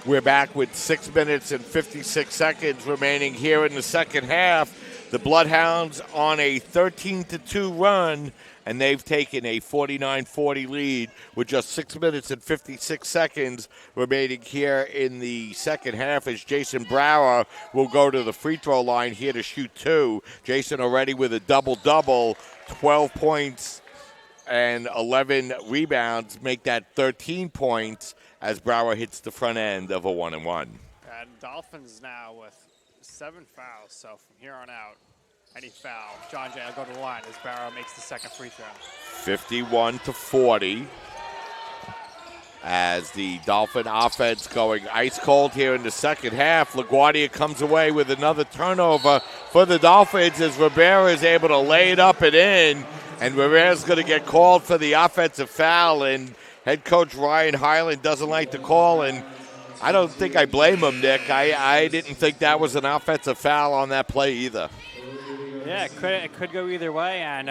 We're back with 6 minutes and 56 seconds remaining here in the second half. The Bloodhounds on a 13-2 run, and they've taken a 49-40 lead with just 6 minutes and 56 seconds remaining here in the second half as Jason Brower will go to the free throw line here to shoot 2. Jason already with a double-double, 12 points and 11 rebounds, make that 13 points as Brower hits the front end of a 1-and-1. And Dolphins now with 7 fouls, so from here on out, any foul, John Jay will go to the line as Brower makes the second free throw. 51-40 as the Dolphin offense going ice cold here in the second half. LaGuardia comes away with another turnover for the Dolphins as Rivera is able to lay it up and in, and Rivera's going to get called for the offensive foul, and head coach Ryan Highland doesn't like the call, and I don't think I blame him, Nick. I didn't think that was an offensive foul on that play either. Yeah, it could go either way, and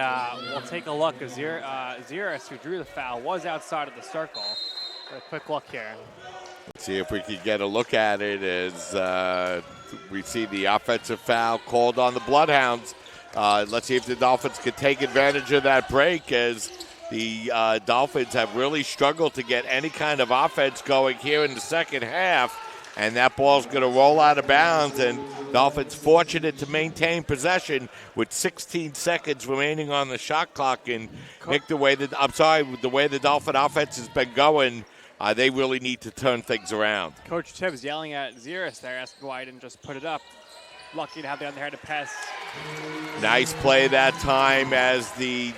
we'll take a look. Ziris, who drew the foul, was outside of the circle. A quick look here. Let's see if we can get a look at it as we see the offensive foul called on the Bloodhounds. Let's see if the Dolphins can take advantage of that break as the Dolphins have really struggled to get any kind of offense going here in the second half. And that ball's going to roll out of bounds, and Dolphins fortunate to maintain possession with 16 seconds remaining on the shot clock. And Nick, the way the Dolphin offense has been going, they really need to turn things around. Coach Tibbs yelling at Ziris there, asking why he didn't just put it up. Lucky to have the underhanded pass. Nice play that time as the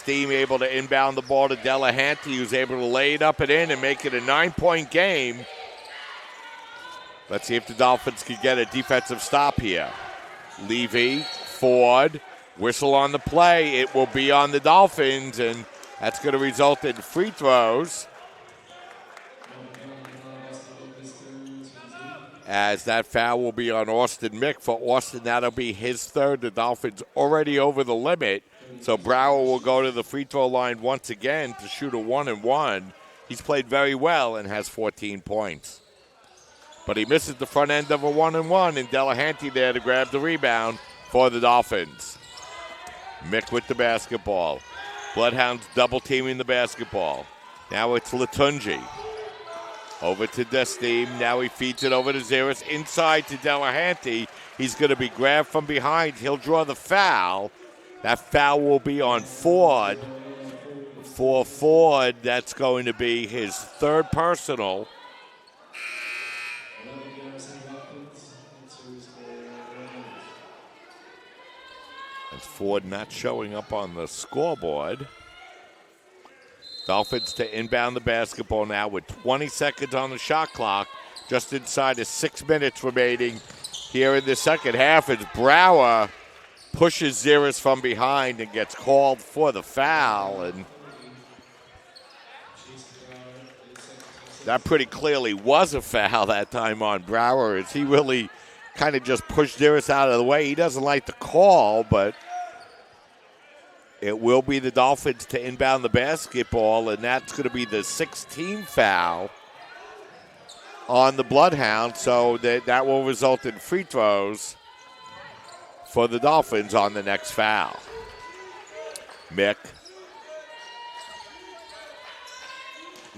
team able to inbound the ball to Delahanty, who's able to lay it up and in and make it a 9-point game. Let's see if the Dolphins can get a defensive stop here. Levy, Ford, whistle on the play. It will be on the Dolphins, and that's going to result in free throws. As that foul will be on Austin Mick. For Austin, that'll be his third. The Dolphins already over the limit. So Brower will go to the free throw line once again to shoot a 1-and-1. He's played very well and has 14 points. But he misses the front end of a 1-and-1, and Delahanty there to grab the rebound for the Dolphins. Mick with the basketball. Bloodhounds double-teaming the basketball. Now it's Latunji. Over to Destim. Now he feeds it over to Ziris. Inside to Delahanty. He's going to be grabbed from behind. He'll draw the foul. That foul will be on Ford. For Ford, that's going to be his third personal. As Ford not showing up on the scoreboard. Dolphins to inbound the basketball now with 20 seconds on the shot clock. Just inside of 6 minutes remaining here in the second half as Brower pushes Ziris from behind and gets called for the foul. And that pretty clearly was a foul that time on Brower as he really kind of just pushed Ziris out of the way. He doesn't like the call, but it will be the Dolphins to inbound the basketball, and that's going to be the 16th foul on the Bloodhound, so that will result in free throws for the Dolphins on the next foul. Mick.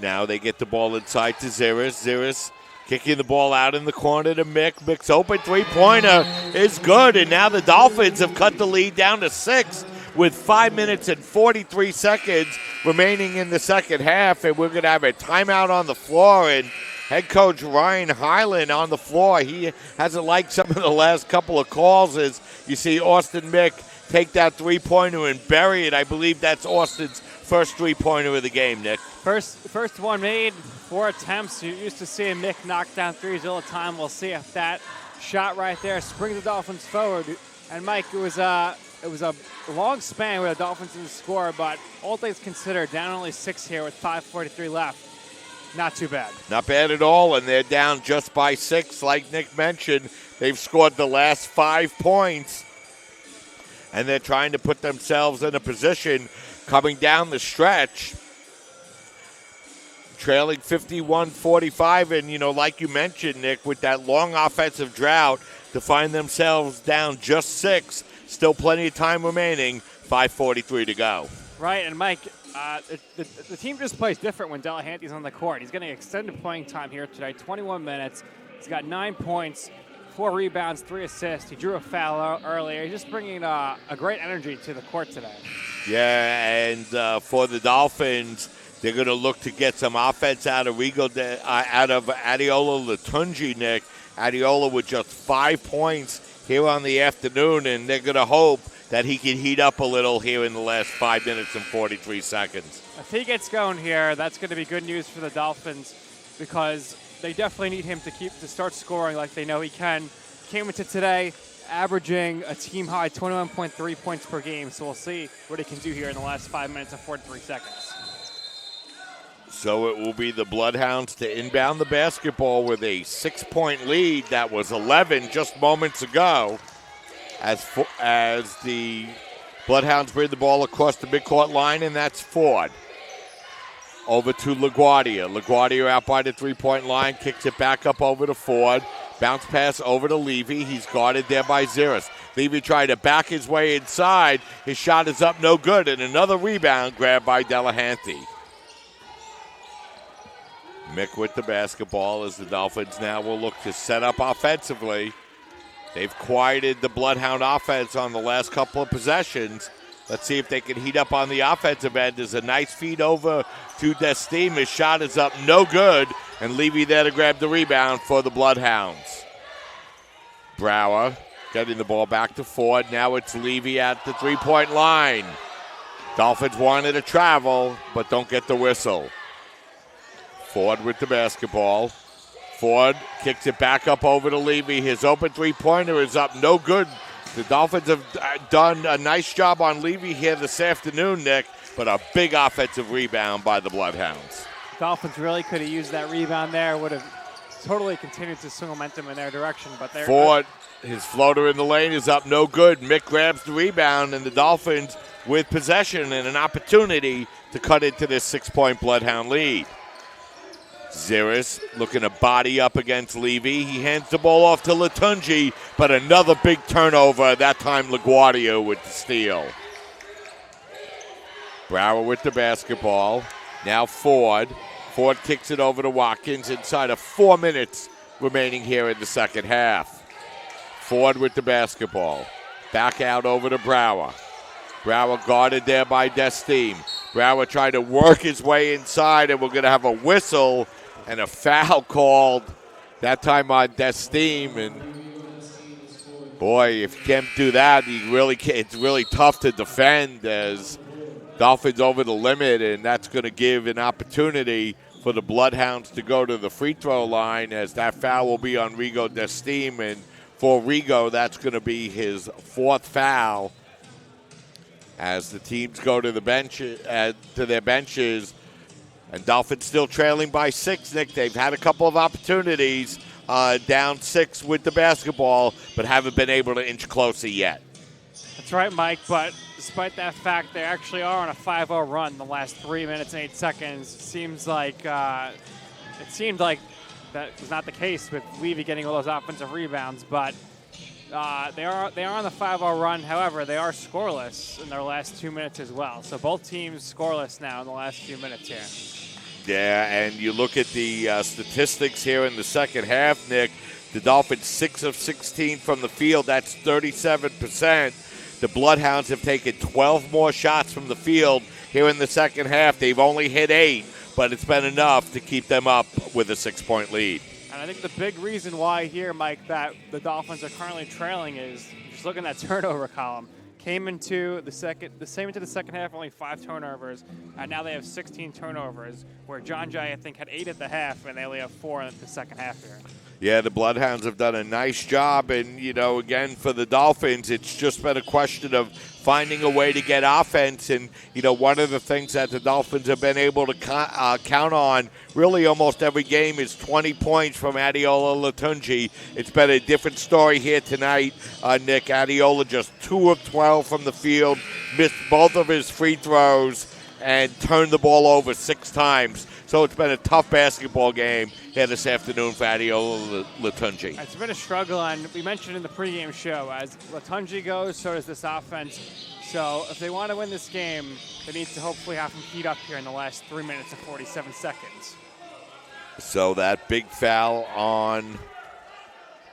Now they get the ball inside to Ziris. Ziris kicking the ball out in the corner to Mick. Mick's open three-pointer is good, and now the Dolphins have cut the lead down to 6 with 5 minutes and 43 seconds remaining in the second half, and we're going to have a timeout on the floor, and head coach Ryan Highland on the floor. He hasn't liked some of the last couple of calls as you see Austin Mick take that three-pointer and bury it. I believe that's Austin's first three-pointer of the game, Nick. First one made, 4 attempts. You're used to seeing Mick knock down threes all the time. We'll see if that shot right there springs the Dolphins forward. And Mike, it was a long span where the Dolphins didn't score, but all things considered, down only 6 here with 5:43 left. Not too bad. Not bad at all, and they're down just by 6, like Nick mentioned. They've scored the last 5 points, and they're trying to put themselves in a position coming down the stretch, trailing 51-45, and, like you mentioned, Nick, with that long offensive drought, to find themselves down just 6, still plenty of time remaining, 5:43 to go. Right, and Mike, the team just plays different when Delahanty's on the court. He's getting extended playing time here today, 21 minutes. He's got 9 points, 4 rebounds, 3 assists. He drew a foul earlier. He's just bringing a great energy to the court today. Yeah, and for the Dolphins, they're going to look to get some offense out of Adeola Latunji, Nick. Adeola with just 5 points here on the afternoon, and they're going to hope that he can heat up a little here in the last 5 minutes and 43 seconds. If he gets going here, that's going to be good news for the Dolphins because they definitely need him to start scoring like they know he can. Came into today averaging a team-high 21.3 points per game, so we'll see what he can do here in the last 5 minutes and 43 seconds. So it will be the Bloodhounds to inbound the basketball with a 6-point lead. That was 11 just moments ago. As the Bloodhounds bring the ball across the midcourt line, and that's Ford. Over to LaGuardia. LaGuardia out by the 3-point line, kicks it back up over to Ford. Bounce pass over to Levy. He's guarded there by Ziris. Levy tried to back his way inside. His shot is up, no good, and another rebound grabbed by Delahanty. Mick with the basketball as the Dolphins now will look to set up offensively. They've quieted the Bloodhound offense on the last couple of possessions. Let's see if they can heat up on the offensive end. There's a nice feed over to Destim. His shot is up, no good, and Levy there to grab the rebound for the Bloodhounds. Brower getting the ball back to Ford. Now it's Levy at the 3-point line. Dolphins wanted to travel, but don't get the whistle. Ford with the basketball. Ford kicks it back up over to Levy. His open 3-pointer is up, no good. The Dolphins have done a nice job on Levy here this afternoon, Nick, but a big offensive rebound by the Bloodhounds. Dolphins really could have used that rebound there. Would have totally continued to swing momentum in their direction. But Ford, his floater in the lane is up, no good. Mick grabs the rebound, and the Dolphins with possession and an opportunity to cut into this 6-point Bloodhound lead. Ziris looking to body up against Levy. He hands the ball off to Latunji, but another big turnover, that time LaGuardia with the steal. Brower with the basketball. Now Ford. Ford kicks it over to Watkins inside of 4 minutes remaining here in the second half. Ford with the basketball. Back out over to Brower. Brower guarded there by Destim. Brower trying to work his way inside, and we're going to have a whistle and a foul called, that time on Destim. And boy, if you can't do that, it's really tough to defend as Dolphins over the limit, and that's going to give an opportunity for the Bloodhounds to go to the free throw line, as that foul will be on Rigo Destim. And for Rigo, that's going to be his 4th foul as the teams go to the bench, to their benches. And Dolphins still trailing by 6, Nick. They've had a couple of opportunities down 6 with the basketball, but haven't been able to inch closer yet. That's right, Mike, but despite that fact, they actually are on a 5-0 run in the last 3 minutes and 8 seconds. It seemed like that was not the case with Levy getting all those offensive rebounds, but they are on the 5-0 run. However, they are scoreless in their last 2 minutes as well. So both teams scoreless now in the last few minutes here. Yeah, and you look at the statistics here in the second half, Nick. The Dolphins 6 of 16 from the field. That's 37%. The Bloodhounds have taken 12 more shots from the field here in the second half. They've only hit 8, but it's been enough to keep them up with a 6-point lead. And I think the big reason why here, Mike, that the Dolphins are currently trailing is just looking at that turnover column. Came into the second half, only 5 turnovers, and now they have 16 turnovers, where John Jay, I think, had 8 at the half, and they only have 4 in the second half here. Yeah, the Bloodhounds have done a nice job. And, again, for the Dolphins, it's just been a question of finding a way to get offense. And, one of the things that the Dolphins have been able to count on really almost every game is 20 points from Adeola Latunji. It's been a different story here tonight, Nick. Adeola just 2 of 12 from the field, missed both of his free throws, and turned the ball over 6 times. So it's been a tough basketball game here this afternoon for Adeola Latunji. It's been a struggle, and we mentioned in the pregame show, as Latunji goes, so does this offense. So if they want to win this game, they need to hopefully have him heat up here in the last 3 minutes and 47 seconds. So that big foul on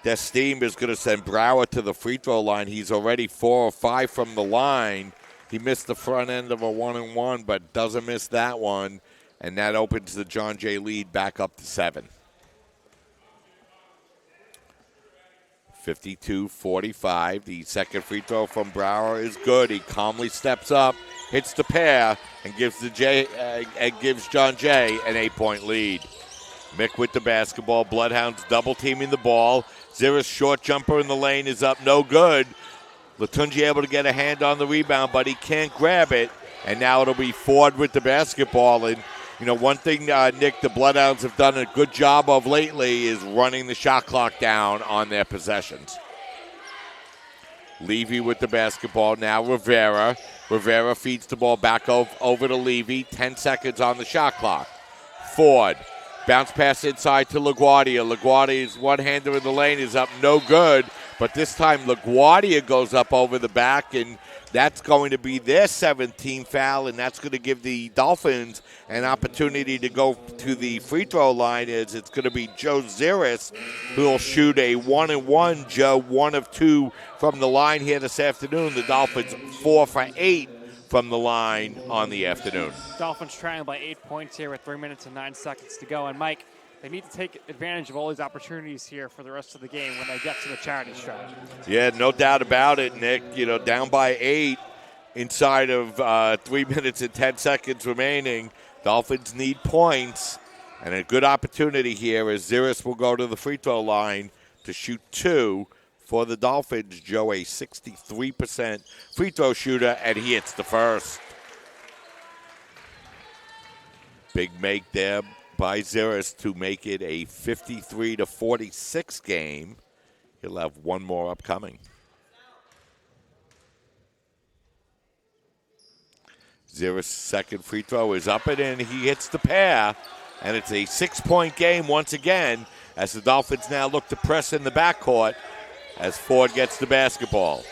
Desteem is going to send Brower to the free throw line. He's already 4 or 5 from the line. He missed the front end of a 1-and-1, but doesn't miss that one. And that opens the John Jay lead back up to 7. 52-45. The second free throw from Brower is good. He calmly steps up, hits the pair, and gives John Jay an 8-point lead. Mick with the basketball. Bloodhounds double teaming the ball. Zira's short jumper in the lane is up, no good. Latunji able to get a hand on the rebound, but he can't grab it. And now it'll be Ford with the basketball. And, one thing, Nick, the Bloodhounds have done a good job of lately is running the shot clock down on their possessions. Levy with the basketball. Now Rivera. Rivera feeds the ball back over to Levy. 10 seconds on the shot clock. Ford. Bounce pass inside to LaGuardia. LaGuardia's one-hander in the lane is up, no good. But this time LaGuardia goes up over the back, and that's going to be their 17th foul, and that's going to give the Dolphins an opportunity to go to the free throw line. As it's going to be Joe Ziris who will shoot a 1-and-1. Joe 1 of 2 from the line here this afternoon. The Dolphins 4 for 8 from the line on the afternoon. Dolphins trailing by 8 points here with 3 minutes and 9 seconds to go. And Mike, they need to take advantage of all these opportunities here for the rest of the game when they get to the charity stripe. Yeah, no doubt about it, Nick. Down by 8 inside of 3 minutes and 10 seconds remaining. Dolphins need points, and a good opportunity here as Ziris will go to the free throw line to shoot 2 for the Dolphins. Joe, a 63% free throw shooter, and he hits the first. Big make there by Ziris to make it a 53-46 game. He'll have one more upcoming. Ziris' second free throw is up and in. He hits the pair, and it's a 6-point game once again as the Dolphins now look to press in the backcourt as Ford gets the basketball.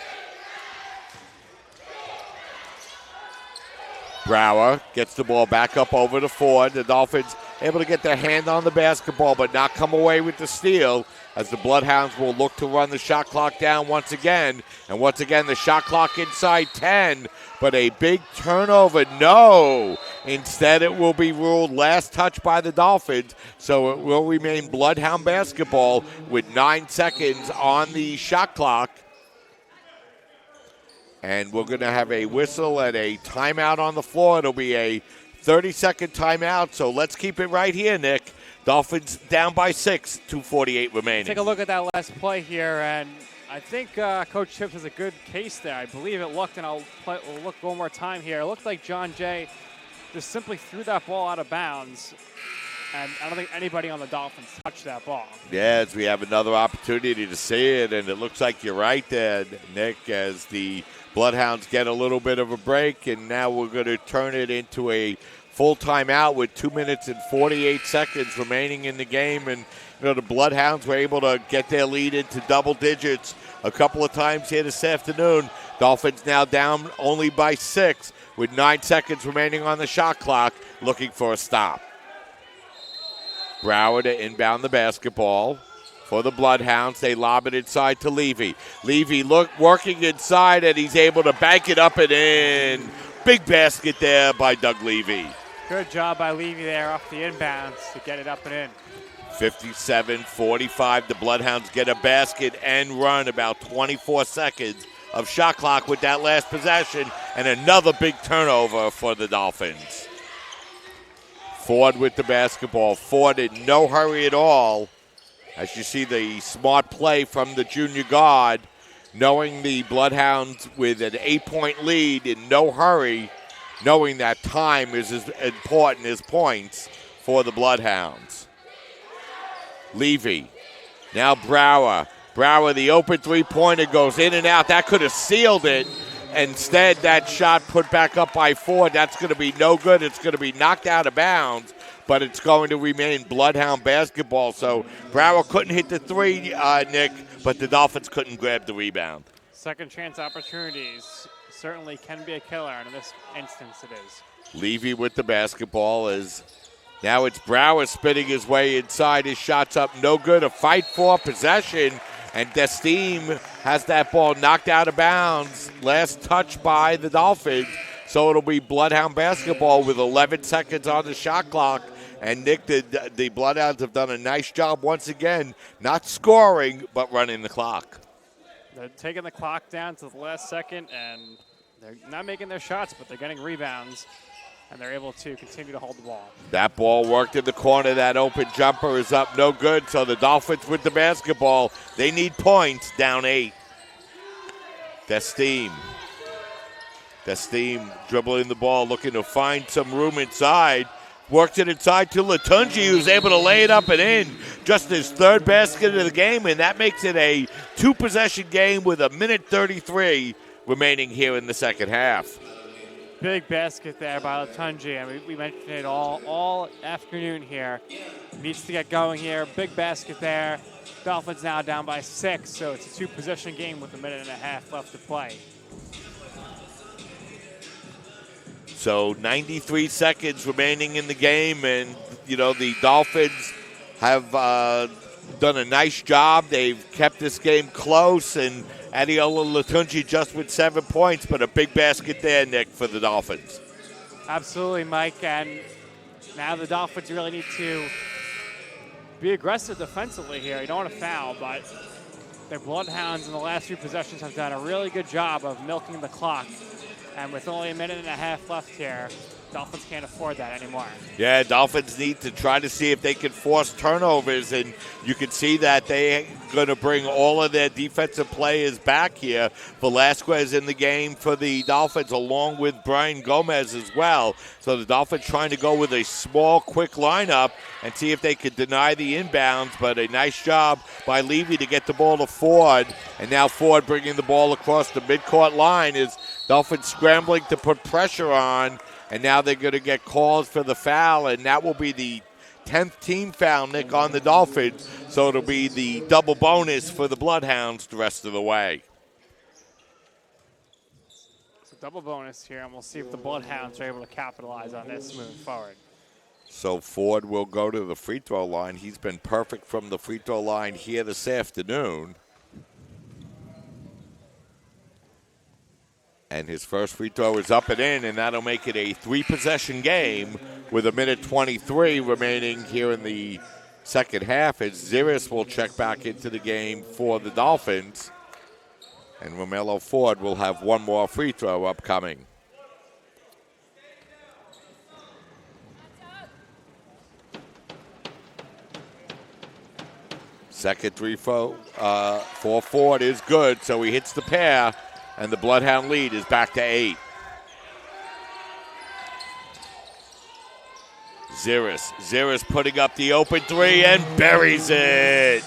Brower gets the ball back up over to Ford. The Dolphins able to get their hand on the basketball but not come away with the steal as the Bloodhounds will look to run the shot clock down once again. And once again, the shot clock inside 10, but a big turnover, no. Instead, it will be ruled last touch by the Dolphins, so it will remain Bloodhound basketball with 9 seconds on the shot clock. And we're going to have a whistle and a timeout on the floor. It'll be a 30-second timeout, so let's keep it right here, Nick. Dolphins down by 6, 2:48 remaining. Take a look at that last play here, and I think Coach Chips has a good case there. I believe it looked, and we'll look one more time here. It looked like John Jay just simply threw that ball out of bounds, and I don't think anybody on the Dolphins touched that ball. Yes, we have another opportunity to see it, and it looks like you're right there, Nick, as the Bloodhounds get a little bit of a break, and now we're going to turn it into a full timeout with 2 minutes and 48 seconds remaining in the game. And, the Bloodhounds were able to get their lead into double digits a couple of times here this afternoon. Dolphins now down only by 6 with 9 seconds remaining on the shot clock, looking for a stop. Brower to inbound the basketball for the Bloodhounds. They lob it inside to Levy. Levy working inside, and he's able to bank it up and in. Big basket there by Doug Levy. Good job by Levy there off the inbounds to get it up and in. 57-45. The Bloodhounds get a basket and run about 24 seconds of shot clock with that last possession, and another big turnover for the Dolphins. Ford with the basketball. Ford in no hurry at all As you see the smart play from the junior guard, knowing the Bloodhounds with an 8-point lead in no hurry, knowing that time is as important as points for the Bloodhounds. Levy. Now Brower. Brower, the open three-pointer, goes in and out. That could have sealed it. Instead, that shot put back up by Ford. That's going to be no good. It's going to be knocked out of bounds, but it's going to remain Bloodhound basketball. So Brower couldn't hit the three, Nick, but the Dolphins couldn't grab the rebound. Second chance opportunities certainly can be a killer, and in this instance it is. Levy with the basketball is now it's Brower spinning his way inside. His shot's up, no good. A fight for possession, and Desteem has that ball knocked out of bounds. Last touch by the Dolphins, so it'll be Bloodhound basketball with 11 seconds on the shot clock. And Nick, the Bloodhounds have done a nice job once again, not scoring, but running the clock. They're taking the clock down to the last second, and they're not making their shots, but they're getting rebounds, and they're able to continue to hold the ball. That ball worked in the corner. That open jumper is up, no good. So the Dolphins with the basketball. They need points, down 8. Desteem dribbling the ball, looking to find some room inside. Worked it inside to Latunji, who's able to lay it up and in. Just his third basket of the game, and that makes it a 2-possession game with 1:33 remaining here in the second half. Big basket there by Latunji, and we mentioned it all afternoon here. Needs to get going here. Big basket there. Dolphins now down by 6, so it's a 2-possession game with 1.5 minutes left to play. So 93 seconds remaining in the game, and, the Dolphins have done a nice job. They've kept this game close, and Adeola Latunji just with 7 points, but a big basket there, Nick, for the Dolphins. Absolutely, Mike, and now the Dolphins really need to be aggressive defensively here. You don't want to foul, but their Bloodhounds in the last few possessions have done a really good job of milking the clock. And with only 1.5 minutes left here, Dolphins can't afford that anymore. Yeah, Dolphins need to try to see if they can force turnovers, and you can see that they're going to bring all of their defensive players back here. Velasquez in the game for the Dolphins, along with Brian Gomez as well. So the Dolphins trying to go with a small, quick lineup and see if they could deny the inbounds, but a nice job by Levy to get the ball to Ford, and now Ford bringing the ball across the midcourt line is Dolphins scrambling to put pressure on, and now they're going to get calls for the foul, and that will be the 10th team foul, Nick, on the Dolphins. So it'll be the double bonus for the Bloodhounds the rest of the way. It's a double bonus here, and we'll see if the Bloodhounds are able to capitalize on this moving forward. So Ford will go to the free throw line. He's been perfect from the free throw line here this afternoon. And his first free throw is up and in, and that'll make it a 3-possession game with 1:23 remaining here in the second half, as Ziris will check back into the game for the Dolphins. And Romello Ford will have one more free throw upcoming. Second free throw for Ford is good, so he hits the pair. And the Bloodhound lead is back to 8. Ziris putting up the open three and buries it.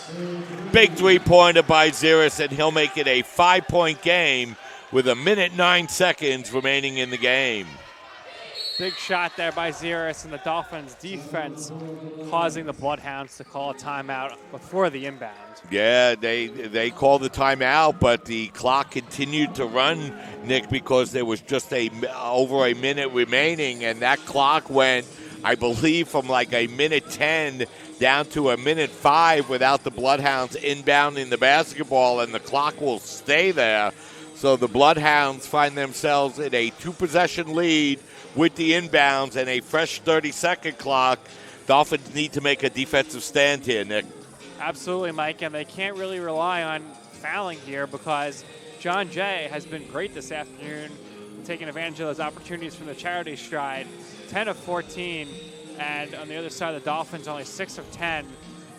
Big three-pointer by Ziris, and he'll make it a 5-point game with 1:09 remaining in the game. Big shot there by Ziris, and the Dolphins defense causing the Bloodhounds to call a timeout before the inbound. Yeah, they called the timeout, but the clock continued to run, Nick, because there was just over a minute remaining, and that clock went, I believe, from like 1:10 down to 1:05 without the Bloodhounds inbounding the basketball, and the clock will stay there. So the Bloodhounds find themselves in a 2-possession lead with the inbounds and a fresh 30-second clock. Dolphins need to make a defensive stand here, Nick. Absolutely, Mike, and they can't really rely on fouling here because John Jay has been great this afternoon, taking advantage of those opportunities from the charity stride. 10 of 14, and on the other side, the Dolphins only 6 of 10.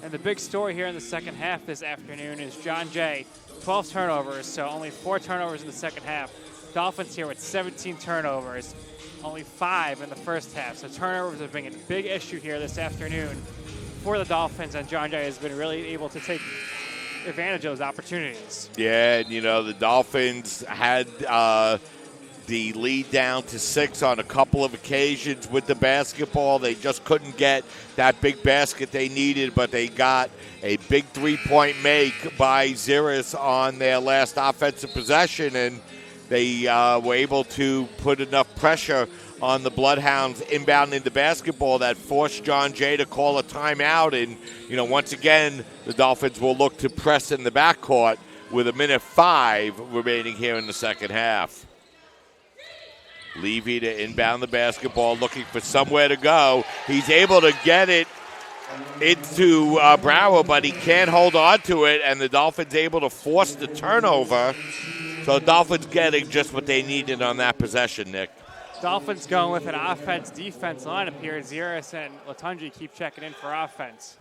And the big story here in the second half this afternoon is John Jay, 12 turnovers, so only 4 turnovers in the second half. Dolphins here with 17 turnovers, only 5 in the first half. So turnovers have been a big issue here this afternoon for the Dolphins, and John Jay has been really able to take advantage of those opportunities. Yeah, and the Dolphins had the lead down to 6 on a couple of occasions with the basketball. They just couldn't get that big basket they needed, but they got a big three-point make by Ziris on their last offensive possession, and they were able to put enough pressure on the Bloodhounds inbounding the basketball that forced John Jay to call a timeout. And, once again, the Dolphins will look to press in the backcourt with 1:05 remaining here in the second half. Levy to inbound the basketball, looking for somewhere to go. He's able to get it into Brower, but he can't hold on to it, and the Dolphins able to force the turnover. So the Dolphins getting just what they needed on that possession, Nick. Dolphins going with an offense-defense lineup here. Ziris and Latunji keep checking in for offense.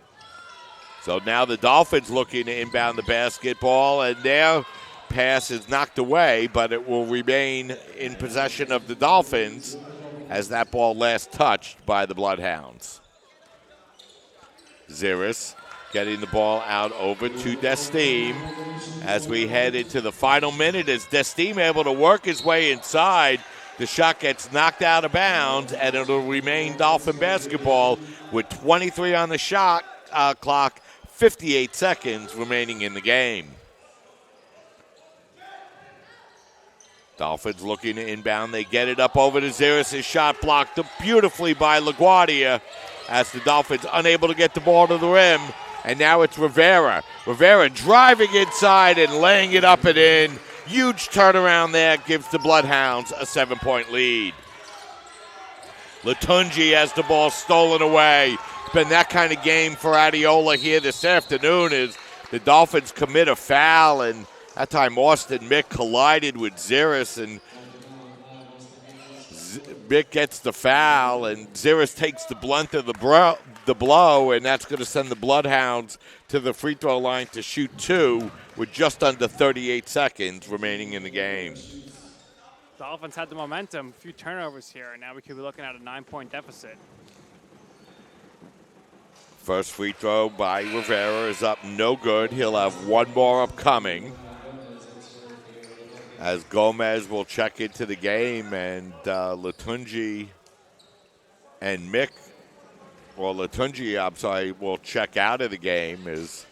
So now the Dolphins looking to inbound the basketball, and their pass is knocked away, but it will remain in possession of the Dolphins as that ball last touched by the Bloodhounds. Ziris getting the ball out over to Desteem as we head into the final minute. Is Desteem able to work his way inside? The shot gets knocked out of bounds, and it'll remain Dolphin basketball with 23 on the shot clock, 58 seconds remaining in the game. Dolphins looking to inbound. They get it up over to Ziris. His shot blocked beautifully by LaGuardia as the Dolphins unable to get the ball to the rim. And now it's Rivera. Rivera driving inside and laying it up and in. Huge turnaround there gives the Bloodhounds a 7-point lead. Latunji has the ball stolen away. It's been that kind of game for Adiola here this afternoon as the Dolphins commit a foul, and that time Austin Mick collided with Ziris, and Mick gets the foul, and Ziris takes the blunt of the blow, and that's going to send the Bloodhounds to the free throw line to shoot 2 with just under 38 seconds remaining in the game. Dolphins had the momentum, a few turnovers here, and now we could be looking at a 9-point deficit. First free throw by Rivera is up, no good. He'll have one more upcoming as Gomez will check into the game, and Latunji and Mick, well, Latunji, will check out of the game as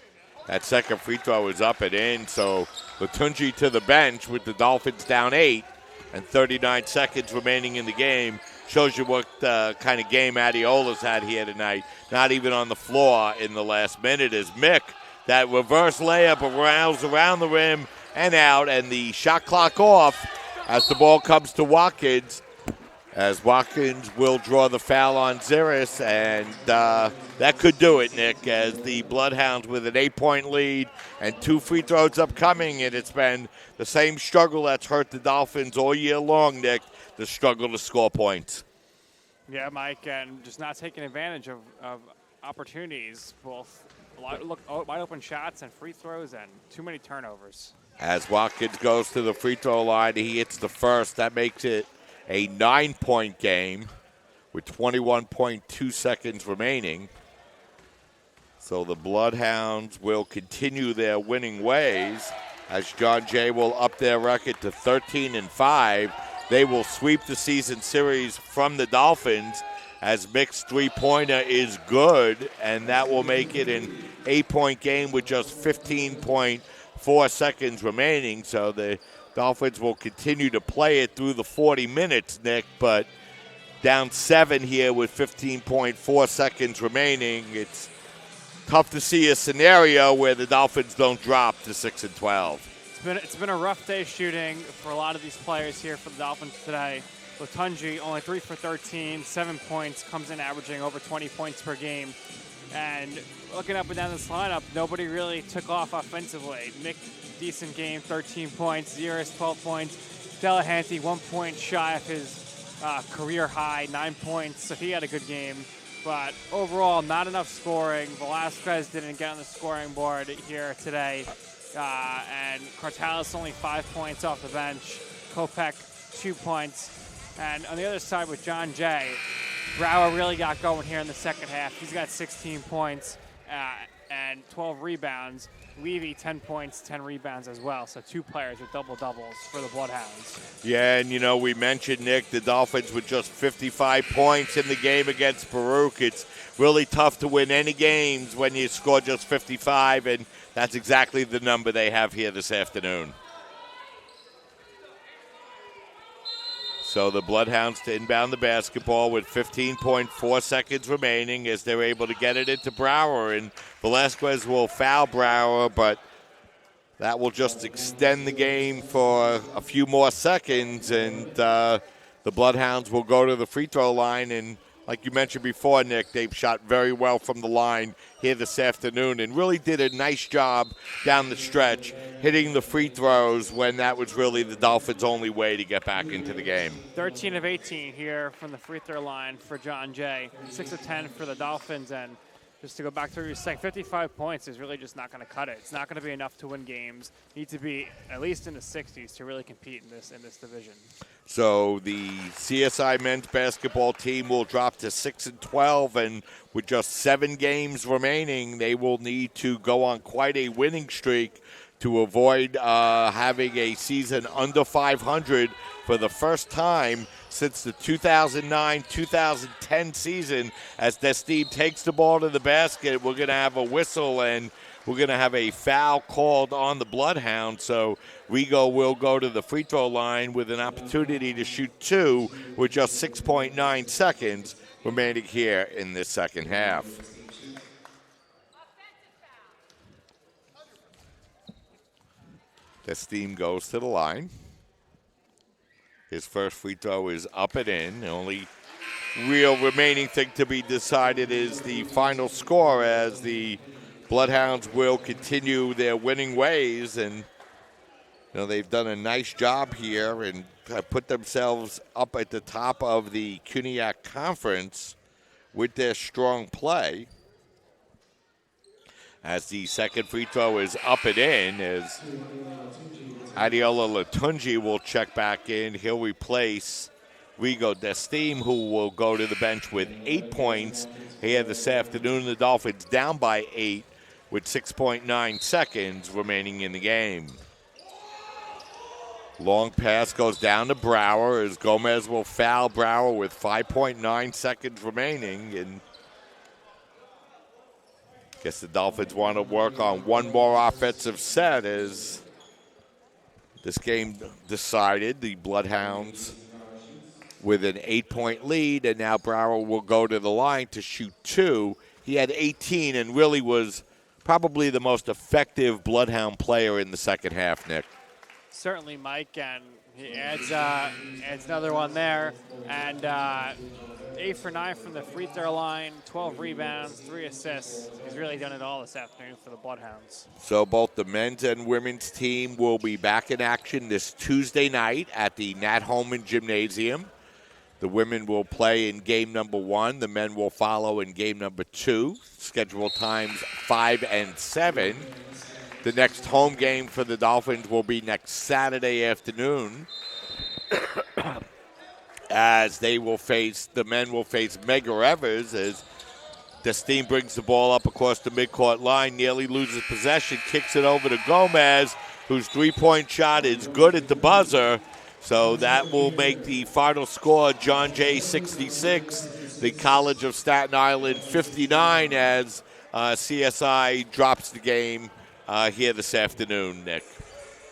that second free throw is up and in. So Latunji to the bench with the Dolphins down 8 and 39 seconds remaining in the game. Shows you what kind of game Adiola's had here tonight. Not even on the floor in the last minute as Mick, that reverse layup around the rim and out, and the shot clock off as the ball comes to Watkins, as Watkins will draw the foul on Ziris, and that could do it, Nick, as the Bloodhounds with an 8-point lead and 2 free throws upcoming, and it's been the same struggle that's hurt the Dolphins all year long, Nick, the struggle to score points. Yeah, Mike, and just not taking advantage of opportunities, both wide open shots and free throws, and too many turnovers. As Watkins goes to the free throw line, he hits the first. That makes it a 9-point game with 21.2 seconds remaining. So the Bloodhounds will continue their winning ways as John Jay will up their record to 13-5. They will sweep the season series from the Dolphins as Mick's three-pointer is good, and that will make it an 8-point game with just 15.4 seconds remaining. So the Dolphins will continue to play it through the 40 minutes, Nick, but down 7 here with 15.4 seconds remaining. It's tough to see a scenario where the Dolphins don't drop to 6-12. It's been a rough day shooting for a lot of these players here for the Dolphins today. Latunji only 3 for 13, 7 points, comes in averaging over 20 points per game. And looking up and down this lineup, nobody really took off offensively. Mick, decent game, 13 points. Ziris, 12 points. Delahanty, 1 point shy of his career high, 9 points. So he had a good game. but overall, not enough scoring. Velasquez didn't get on the scoring board here today. And Cortalis only 5 points off the bench. Kopech, 2 points. And on the other side with John Jay, Brower really got going here in the second half. He's got 16 points and 12 rebounds. Levy, 10 points, 10 rebounds as well. So 2 players with double-doubles for the Bloodhounds. Yeah, and, we mentioned, Nick, the Dolphins with just 55 points in the game against Baruch. It's really tough to win any games when you score just 55, and that's exactly the number they have here this afternoon. So the Bloodhounds to inbound the basketball with 15.4 seconds remaining as they're able to get it into Brower. And Velasquez will foul Brower, but that will just extend the game for a few more seconds. And the Bloodhounds will go to the free throw line. And like you mentioned before, Nick, they've shot very well from the line here this afternoon and really did a nice job down the stretch hitting the free throws when that was really the Dolphins' only way to get back into the game. 13 of 18 here from the free throw line for John Jay. 6 of 10 for the Dolphins. And just to go back to what you were saying, 55 points is really just not going to cut it. It's not going to be enough to win games. Need to be at least in the 60s to really compete in this division. So the CSI men's basketball team will drop to 6-12, and with just 7 games remaining, they will need to go on quite a winning streak to avoid having a season under 500 for the first time since the 2009-2010 season. As Destine takes the ball to the basket, we're going to have a whistle, and we're going to have a foul called on the Bloodhound. So Rigo will go to the free throw line with an opportunity to shoot 2 with just 6.9 seconds remaining here in this second half. Destine goes to the line. His first free throw is up and in. The only real remaining thing to be decided is the final score, as the Bloodhounds will continue their winning ways. And they've done a nice job here and put themselves up at the top of the CUNYAC Conference with their strong play. As the second free throw is up and in, as Adiola Latunji will check back in. He'll replace Rigo Destime, who will go to the bench with 8 points here this afternoon. The Dolphins down by 8 with 6.9 seconds remaining in the game. Long pass goes down to Brower as Gomez will foul Brower with 5.9 seconds remaining. And I guess the Dolphins want to work on one more offensive set as this game decided. The Bloodhounds with an 8-point lead, and now Brower will go to the line to shoot 2. He had 18 and really was probably the most effective Bloodhound player in the second half, Nick. Certainly, Mike, and he adds another one there. And 8 for 9 from the free throw line, 12 rebounds, 3 assists. He's really done it all this afternoon for the Bloodhounds. So both the men's and women's team will be back in action this Tuesday night at the Nat Holman Gymnasium. The women will play in game number 1. The men will follow in game number 2. Schedule times 5 and 7. The next home game for the Dolphins will be next Saturday afternoon as the men will face Mega Evers as Destine brings the ball up across the midcourt line, nearly loses possession, kicks it over to Gomez, whose three-point shot is good at the buzzer. So that will make the final score John Jay 66, the College of Staten Island 59, as CSI drops the game here this afternoon, Nick.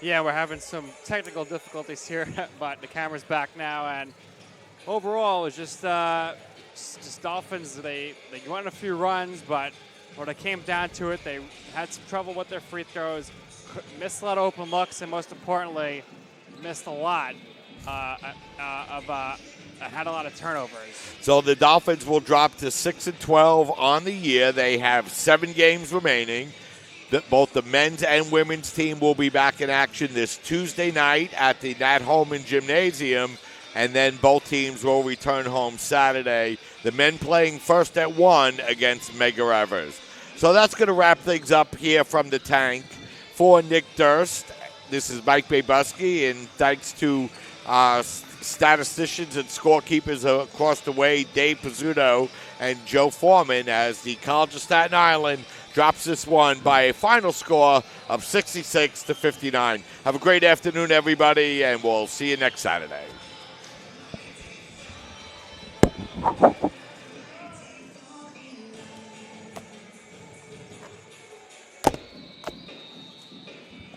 Yeah, we're having some technical difficulties here, but the camera's back now. And overall, it was just Dolphins. They went a few runs, but when it came down to it, they had some trouble with their free throws, missed a lot of open looks, and most importantly, missed a lot had a lot of turnovers. So the Dolphins will drop to 6-12 on the year. They have 7 games remaining. Both the men's and women's team will be back in action this Tuesday night at the Nat Holman Gymnasium. and then both teams will return home Saturday. The men playing first at 1 against Medgar Evers. So that's going to wrap things up here from the tank. For Nick Durst, this is Mike Babusky, and thanks to statisticians and scorekeepers across the way, Dave Pizzuto and Joe Foreman, as the College of Staten Island drops this one by a final score of 66-59. Have a great afternoon, everybody, and we'll see you next Saturday.